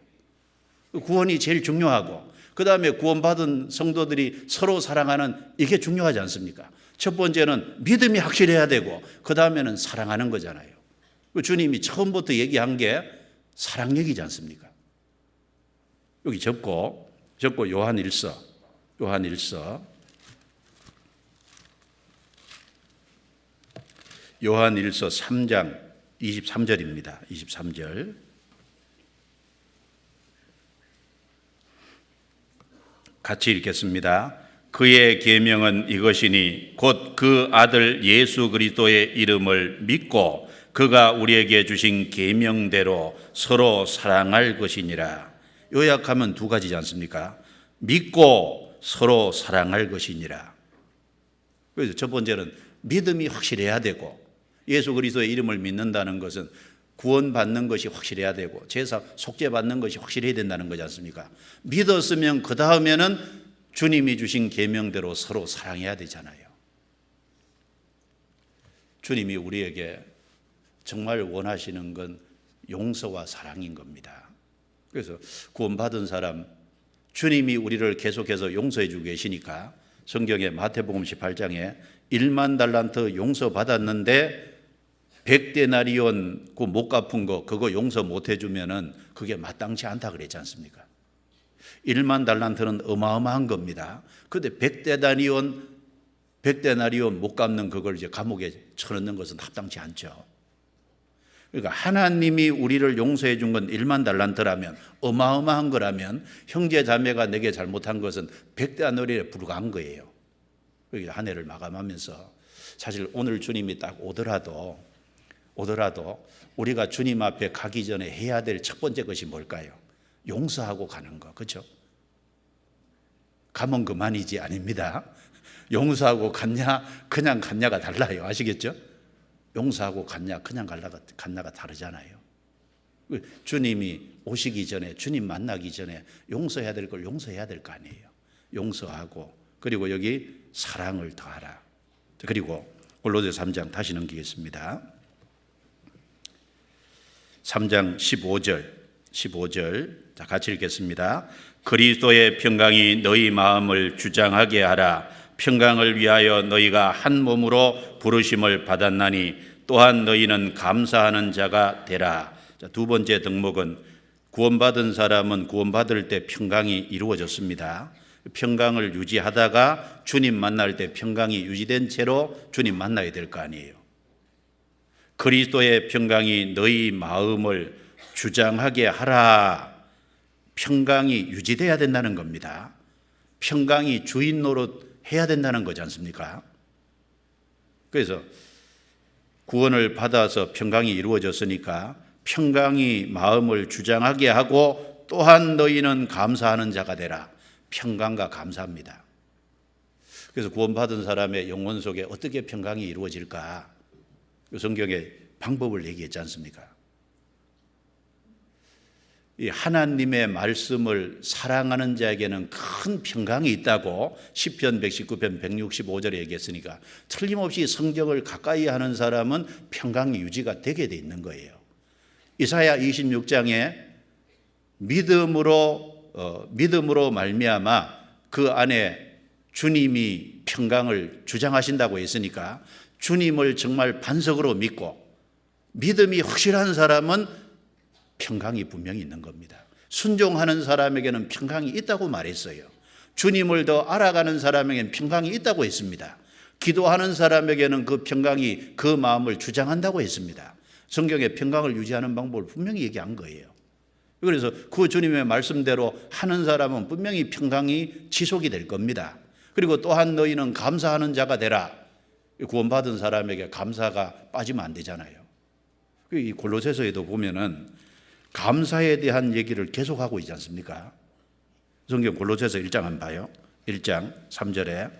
구원이 제일 중요하고 그 다음에 구원받은 성도들이 서로 사랑하는 이게 중요하지 않습니까? 첫 번째는 믿음이 확실해야 되고 그 다음에는 사랑하는 거잖아요. 주님이 처음부터 얘기한 게 사랑 얘기지 않습니까? 여기 접고 요한일서 3장 23절입니다. 23절 같이 읽겠습니다. 그의 계명은 이것이니 곧 그 아들 예수 그리스도의 이름을 믿고 그가 우리에게 주신 계명대로 서로 사랑할 것이니라. 요약하면 두 가지지 않습니까? 믿고 서로 사랑할 것이니라. 그래서 첫 번째는 믿음이 확실해야 되고 예수 그리스도의 이름을 믿는다는 것은 구원받는 것이 확실해야 되고 제사 속죄받는 것이 확실해야 된다는 거지 않습니까? 믿었으면 그 다음에는 주님이 주신 계명대로 서로 사랑해야 되잖아요. 주님이 우리에게 정말 원하시는 건 용서와 사랑인 겁니다. 그래서 구원받은 사람 주님이 우리를 계속해서 용서해 주고 계시니까 성경에 마태복음 18장에 1만 달란트 용서받았는데 100데나리온 그 못 갚은 거 그거 용서 못 해주면은 그게 마땅치 않다 그랬지 않습니까? 1만 달란트는 어마어마한 겁니다. 그런데 100데나리온 못 갚는 그걸 이제 감옥에 쳐넣는 것은 합당치 않죠. 그러니까 하나님이 우리를 용서해 준 건 1만 달란트라면 어마어마한 거라면 형제 자매가 내게 잘못한 것은 100데나리온에 불과한 거예요. 그러니까 한 해를 마감하면서 사실 오늘 주님이 딱 오더라도 우리가 주님 앞에 가기 전에 해야 될 첫 번째 것이 뭘까요? 용서하고 가는 거, 그렇죠? 가면 그만이지 아닙니다. 용서하고 갔냐 그냥 갔냐가 달라요. 아시겠죠? 용서하고 갔냐 그냥 갔냐가 다르잖아요. 주님이 오시기 전에 주님 만나기 전에 용서해야 될 걸 용서해야 될 거 아니에요. 용서하고 그리고 여기 사랑을 더하라. 그리고 골로새 3장 다시 넘기겠습니다. 3장 15절 자, 같이 읽겠습니다. 그리스도의 평강이 너희 마음을 주장하게 하라. 평강을 위하여 너희가 한 몸으로 부르심을 받았나니 또한 너희는 감사하는 자가 되라. 자, 두 번째 덕목은 구원받은 사람은 구원받을 때 평강이 이루어졌습니다. 평강을 유지하다가 주님 만날 때 평강이 유지된 채로 주님 만나야 될 거 아니에요. 그리스도의 평강이 너희 마음을 주장하게 하라. 평강이 유지돼야 된다는 겁니다. 평강이 주인 노릇 해야 된다는 거지 않습니까? 그래서 구원을 받아서 평강이 이루어졌으니까 평강이 마음을 주장하게 하고 또한 너희는 감사하는 자가 되라. 평강과 감사합니다. 그래서 구원받은 사람의 영혼 속에 어떻게 평강이 이루어질까? 성경에 방법을 얘기했지 않습니까? 이 하나님의 말씀을 사랑하는 자에게는 큰 평강이 있다고 시편 119편 165절에 얘기했으니까 틀림없이 성경을 가까이 하는 사람은 평강이 유지가 되게 돼 있는 거예요. 이사야 26장에 믿음으로 말미암아 그 안에 주님이 평강을 주장하신다고 했으니까 주님을 정말 반석으로 믿고 믿음이 확실한 사람은 평강이 분명히 있는 겁니다. 순종하는 사람에게는 평강이 있다고 말했어요. 주님을 더 알아가는 사람에게는 평강이 있다고 했습니다. 기도하는 사람에게는 그 평강이 그 마음을 주장한다고 했습니다. 성경에 평강을 유지하는 방법을 분명히 얘기한 거예요. 그래서 그 주님의 말씀대로 하는 사람은 분명히 평강이 지속이 될 겁니다. 그리고 또한 너희는 감사하는 자가 되라. 구원받은 사람에게 감사가 빠지면 안 되잖아요. 이 골로새서에도 보면은 감사에 대한 얘기를 계속하고 있지 않습니까? 성경 골로새서 1장 한번 봐요. 1장 3절에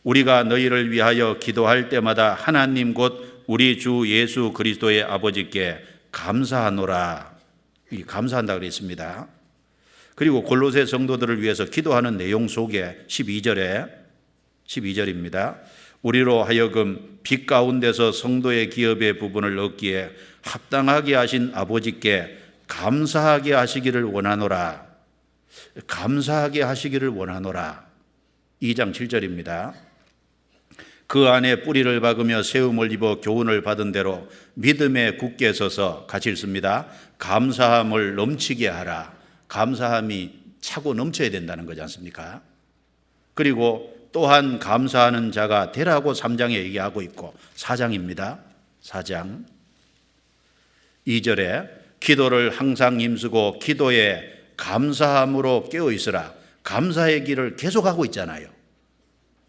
우리가 너희를 위하여 기도할 때마다 하나님 곧 우리 주 예수 그리스도의 아버지께 감사하노라. 감사한다 그랬습니다. 그리고 골로새 성도들을 위해서 기도하는 내용 속에 12절입니다. 우리로 하여금 빛 가운데서 성도의 기업의 부분을 얻기에 합당하게 하신 아버지께 감사하게 하시기를 원하노라. 감사하게 하시기를 원하노라. 2장 7절입니다. 그 안에 뿌리를 박으며 세움을 입어 교훈을 받은 대로 믿음에 굳게 서서 같이 읽습니다. 감사함을 넘치게 하라. 감사함이 차고 넘쳐야 된다는 거지 않습니까? 그리고 또한 감사하는 자가 되라고 3장에 얘기하고 있고 4장입니다. 4장 2절에 기도를 항상 힘쓰고 기도에 감사함으로 깨어 있으라. 감사의 길을 계속하고 있잖아요.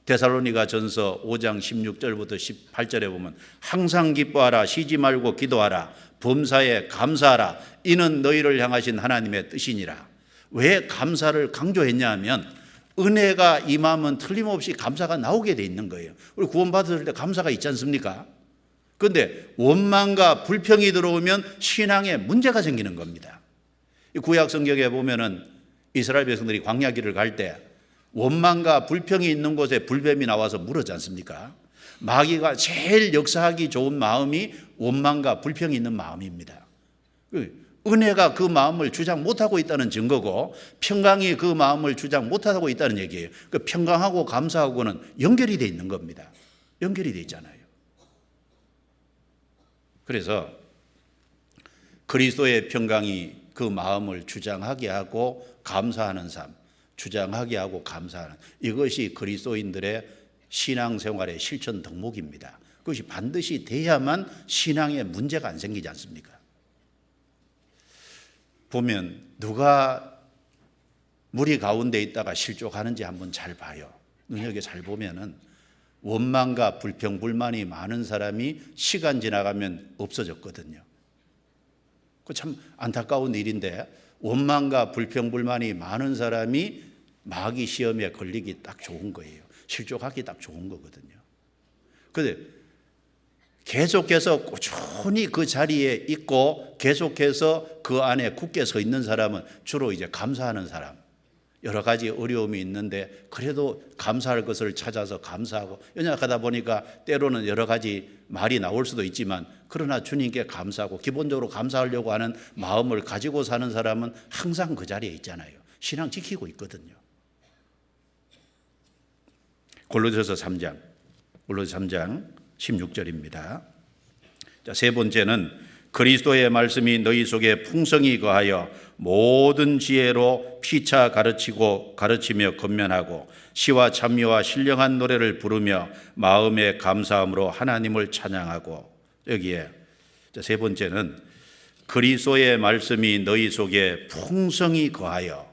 데살로니가 전서 5장 16절부터 18절에 보면 항상 기뻐하라. 쉬지 말고 기도하라. 범사에 감사하라. 이는 너희를 향하신 하나님의 뜻이니라. 왜 감사를 강조했냐 하면 은혜가 임하면 틀림없이 감사가 나오게 돼 있는 거예요. 우리 구원받을 때 감사가 있지 않습니까? 그런데 원망과 불평이 들어오면 신앙에 문제가 생기는 겁니다. 구약 성경에 보면은 이스라엘 백성들이 광야길을 갈 때 원망과 불평이 있는 곳에 불뱀이 나와서 물었지 않습니까? 마귀가 제일 역사하기 좋은 마음이 원망과 불평이 있는 마음입니다. 은혜가 그 마음을 주장 못하고 있다는 증거고 평강이 그 마음을 주장 못하고 있다는 얘기예요. 그 평강하고 감사하고는 연결이 돼 있는 겁니다. 연결이 돼 있잖아요. 그래서 그리스도의 평강이 그 마음을 주장하게 하고 감사하는 삶, 주장하게 하고 감사하는 이것이 그리스도인들의 신앙생활의 실천 덕목입니다. 그것이 반드시 돼야만 신앙에 문제가 안 생기지 않습니까? 보면 누가 무리 가운데 있다가 실족하는지 한번 잘 봐요. 눈여겨 잘 보면은 원망과 불평, 불만이 많은 사람이 시간 지나가면 없어졌거든요. 그 참 안타까운 일인데 원망과 불평, 불만이 많은 사람이 마귀 시험에 걸리기 딱 좋은 거예요. 실족하기 딱 좋은 거거든요. 그런데 계속해서 꾸준히 그 자리에 있고 계속해서 그 안에 굳게 서 있는 사람은 주로 이제 감사하는 사람. 여러 가지 어려움이 있는데 그래도 감사할 것을 찾아서 감사하고 연약하다 보니까 때로는 여러 가지 말이 나올 수도 있지만 그러나 주님께 감사하고 기본적으로 감사하려고 하는 마음을 가지고 사는 사람은 항상 그 자리에 있잖아요. 신앙 지키고 있거든요. 골로새서 3장 16절입니다. 자, 세 번째는 그리스도의 말씀이 너희 속에 풍성히 거하여 모든 지혜로 피차 가르치며 권면하고 시와 찬미와 신령한 노래를 부르며 마음의 감사함으로 하나님을 찬양하고 여기에 세 번째는 그리스도의 말씀이 너희 속에 풍성히 거하여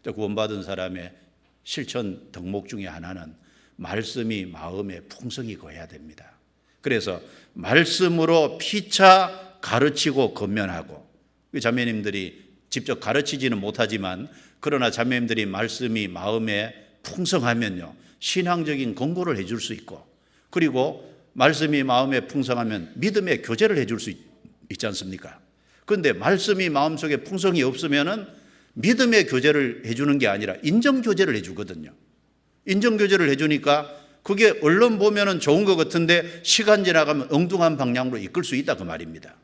구원받은 사람의 실천 덕목 중에 하나는 말씀이 마음에 풍성히 거해야 됩니다. 그래서 말씀으로 피차 가르치고 권면하고 자매님들이 직접 가르치지는 못하지만 그러나 자매님들이 말씀이 마음에 풍성하면요 신앙적인 권고를 해줄 수 있고 그리고 말씀이 마음에 풍성하면 믿음의 교제를 해줄 수 있지 않습니까? 그런데 말씀이 마음속에 풍성이 없으면은 믿음의 교제를 해주는 게 아니라 인정 교제를 해주거든요. 인정 교제를 해주니까 그게 언론 보면은 좋은 것 같은데 시간 지나가면 엉뚱한 방향으로 이끌 수 있다 그 말입니다.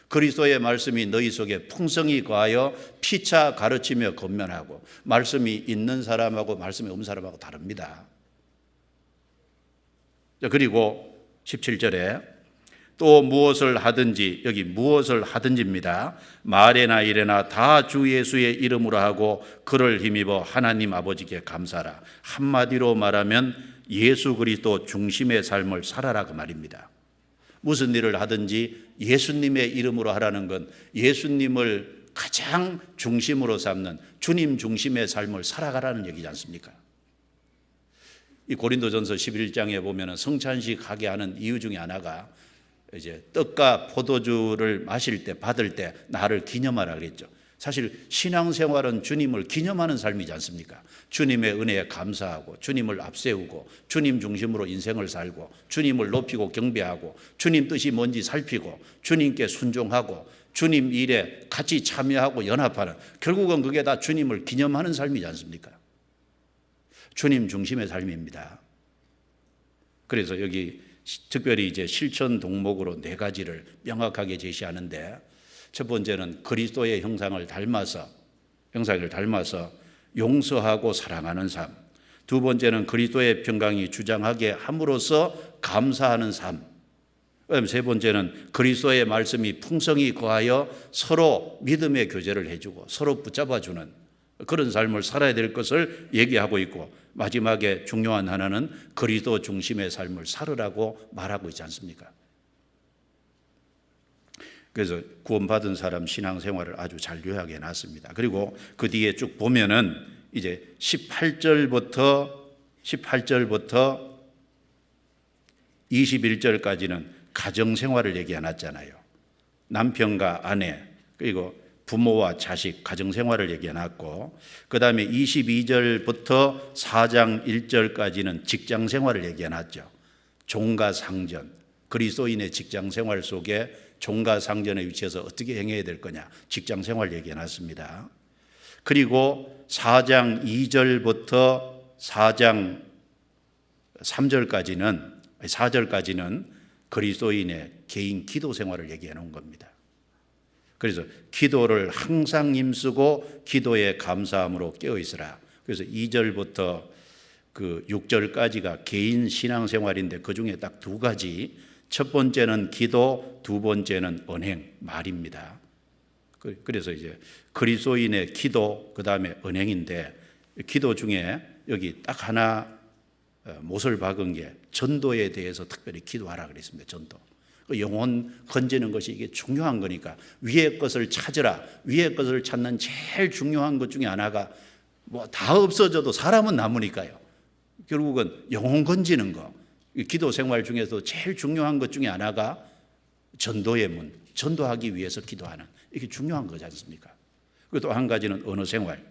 그리스도의 말씀이 너희 속에 풍성히 거하여 피차 가르치며 권면하고, 말씀이 있는 사람하고 말씀이 없는 사람하고 다릅니다. 그리고 17절에 또 무엇을 하든지, 여기 무엇을 하든지입니다. 말에나 일에나 다 주 예수의 이름으로 하고 그를 힘입어 하나님 아버지께 감사하라. 한마디로 말하면 예수 그리스도 중심의 삶을 살아라 그 말입니다. 무슨 일을 하든지 예수님의 이름으로 하라는 건 예수님을 가장 중심으로 삼는 주님 중심의 삶을 살아가라는 얘기지 않습니까? 이 고린도전서 11장에 보면은 성찬식 하게 하는 이유 중에 하나가 이제 떡과 포도주를 마실 때, 받을 때 나를 기념하라 그랬죠. 사실 신앙생활은 주님을 기념하는 삶이지 않습니까? 주님의 은혜에 감사하고 주님을 앞세우고 주님 중심으로 인생을 살고 주님을 높이고 경배하고 주님 뜻이 뭔지 살피고 주님께 순종하고 주님 일에 같이 참여하고 연합하는, 결국은 그게 다 주님을 기념하는 삶이지 않습니까? 주님 중심의 삶입니다. 그래서 여기 특별히 이제 실천 동목으로 4가지를 명확하게 제시하는데, 첫 번째는 그리스도의 형상을 닮아서 용서하고 사랑하는 삶. 두 번째는 그리스도의 평강이 주장하게 함으로써 감사하는 삶. 그다음에 세 번째는 그리스도의 말씀이 풍성히 거하여 서로 믿음의 교제를 해주고 서로 붙잡아주는 그런 삶을 살아야 될 것을 얘기하고 있고, 마지막에 중요한 하나는 그리스도 중심의 삶을 살으라고 말하고 있지 않습니까? 그래서 구원받은 사람 신앙생활을 아주 잘 요약해 놨습니다. 그리고 그 뒤에 쭉 보면은 이제 18절부터 21절까지는 가정생활을 얘기해 놨잖아요. 남편과 아내, 그리고 부모와 자식, 가정생활을 얘기해 놨고, 그 다음에 22절부터 4장 1절까지는 직장생활을 얘기해 놨죠. 종과 상전, 그리스도인의 직장생활 속에 종과 상전의 위치에서 어떻게 행해야 될 거냐, 직장생활 얘기해 놨습니다. 그리고 4장 2절부터 4장 4절까지는 그리스도인의 개인 기도 생활을 얘기해 놓은 겁니다. 그래서 기도를 항상 힘쓰고 기도에 감사함으로 깨어 있으라. 그래서 2절부터 그 6절까지가 개인 신앙생활인데 그 중에 딱 2가지, 첫 번째는 기도, 두 번째는 언행, 말입니다. 그래서 이제 그리스도인의 기도, 그 다음에 언행인데, 기도 중에 여기 딱 하나 못을 박은 게 전도에 대해서 특별히 기도하라 그랬습니다. 전도. 영혼 건지는 것이 이게 중요한 거니까 위의 것을 찾으라. 위의 것을 찾는 제일 중요한 것 중에 하나가 뭐 다 없어져도 사람은 남으니까요. 결국은 영혼 건지는 거. 기도 생활 중에서 제일 중요한 것 중에 하나가 전도의 문, 전도하기 위해서 기도하는, 이게 중요한 거지 않습니까? 그리고 또 한 가지는 언어 생활.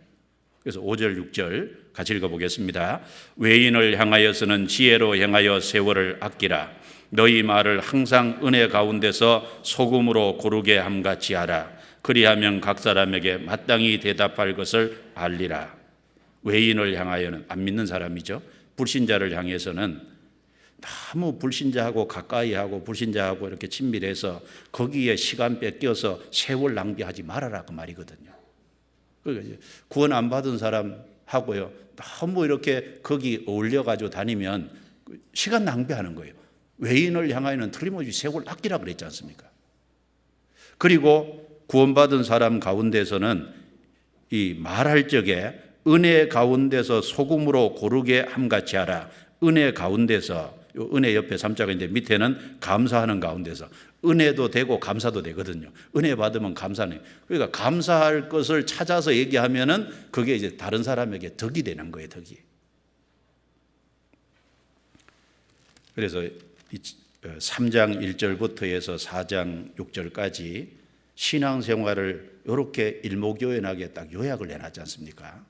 그래서 5절, 6절 같이 읽어보겠습니다. 외인을 향하여서는 지혜로 행하여 세월을 아끼라. 너희 말을 항상 은혜 가운데서 소금으로 고르게 함같이 하라. 그리하면 각 사람에게 마땅히 대답할 것을 알리라. 외인을 향하여는, 안 믿는 사람이죠. 불신자를 향해서는 너무 불신자하고 가까이 하고 불신자하고 이렇게 친밀해서 거기에 시간 뺏겨서 세월 낭비하지 말아라 그 말이거든요. 그러니까 구원 안 받은 사람하고요 너무 이렇게 거기 어울려가지고 다니면 시간 낭비하는 거예요. 외인을 향하여는 틀림없이 세월 아끼라 그랬지 않습니까? 그리고 구원받은 사람 가운데서는 이 말할 적에 은혜 가운데서 소금으로 고르게 함같이 하라. 은혜 가운데서, 요 은혜 옆에 3자가 있는데 밑에는 감사하는 가운데서, 은혜도 되고 감사도 되거든요. 은혜 받으면 감사는, 그러니까 감사할 것을 찾아서 얘기하면은 그게 이제 다른 사람에게 덕이 되는 거예요, 덕이. 그래서 3장 1절부터 해서 4장 6절까지 신앙생활을 이렇게 일목요연하게 딱 요약을 해놨지 않습니까?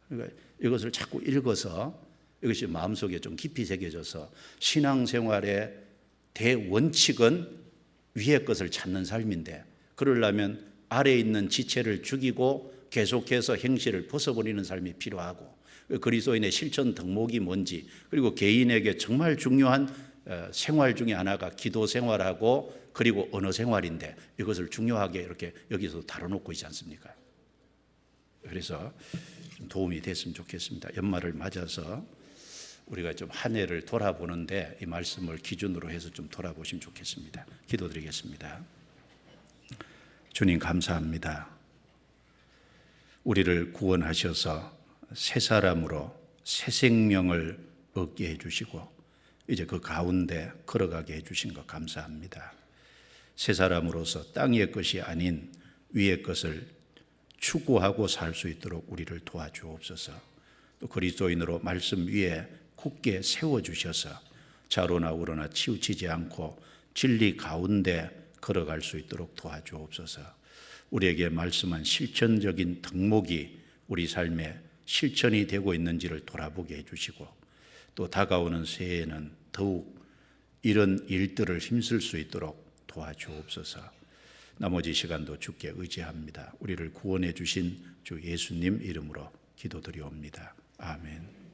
그러니까 이것을 자꾸 읽어서 이것이 마음속에 좀 깊이 새겨져서 신앙생활의 대원칙은 위의 것을 찾는 삶인데, 그러려면 아래에 있는 지체를 죽이고 계속해서 행실을 벗어버리는 삶이 필요하고, 그리스도인의 실천 덕목이 뭔지, 그리고 개인에게 정말 중요한 생활 중에 하나가 기도 생활하고 그리고 언어 생활인데, 이것을 중요하게 이렇게 여기서 다뤄놓고 있지 않습니까? 그래서 좀 도움이 됐으면 좋겠습니다. 연말을 맞아서 우리가 좀 한 해를 돌아보는데 이 말씀을 기준으로 해서 좀 돌아보시면 좋겠습니다. 기도드리겠습니다. 주님 감사합니다. 우리를 구원하셔서 새 사람으로 새 생명을 얻게 해주시고 이제 그 가운데 걸어가게 해주신 것 감사합니다. 새 사람으로서 땅의 것이 아닌 위의 것을 추구하고 살 수 있도록 우리를 도와주옵소서. 또 그리스도인으로 말씀 위에 굳게 세워주셔서 좌로나 우로나 치우치지 않고 진리 가운데 걸어갈 수 있도록 도와주옵소서. 우리에게 말씀한 실천적인 덕목이 우리 삶에 실천이 되고 있는지를 돌아보게 해주시고, 또 다가오는 새해에는 더욱 이런 일들을 힘쓸 수 있도록 도와주옵소서. 나머지 시간도 주께 의지합니다. 우리를 구원해 주신 주 예수님 이름으로 기도드리옵니다. 아멘.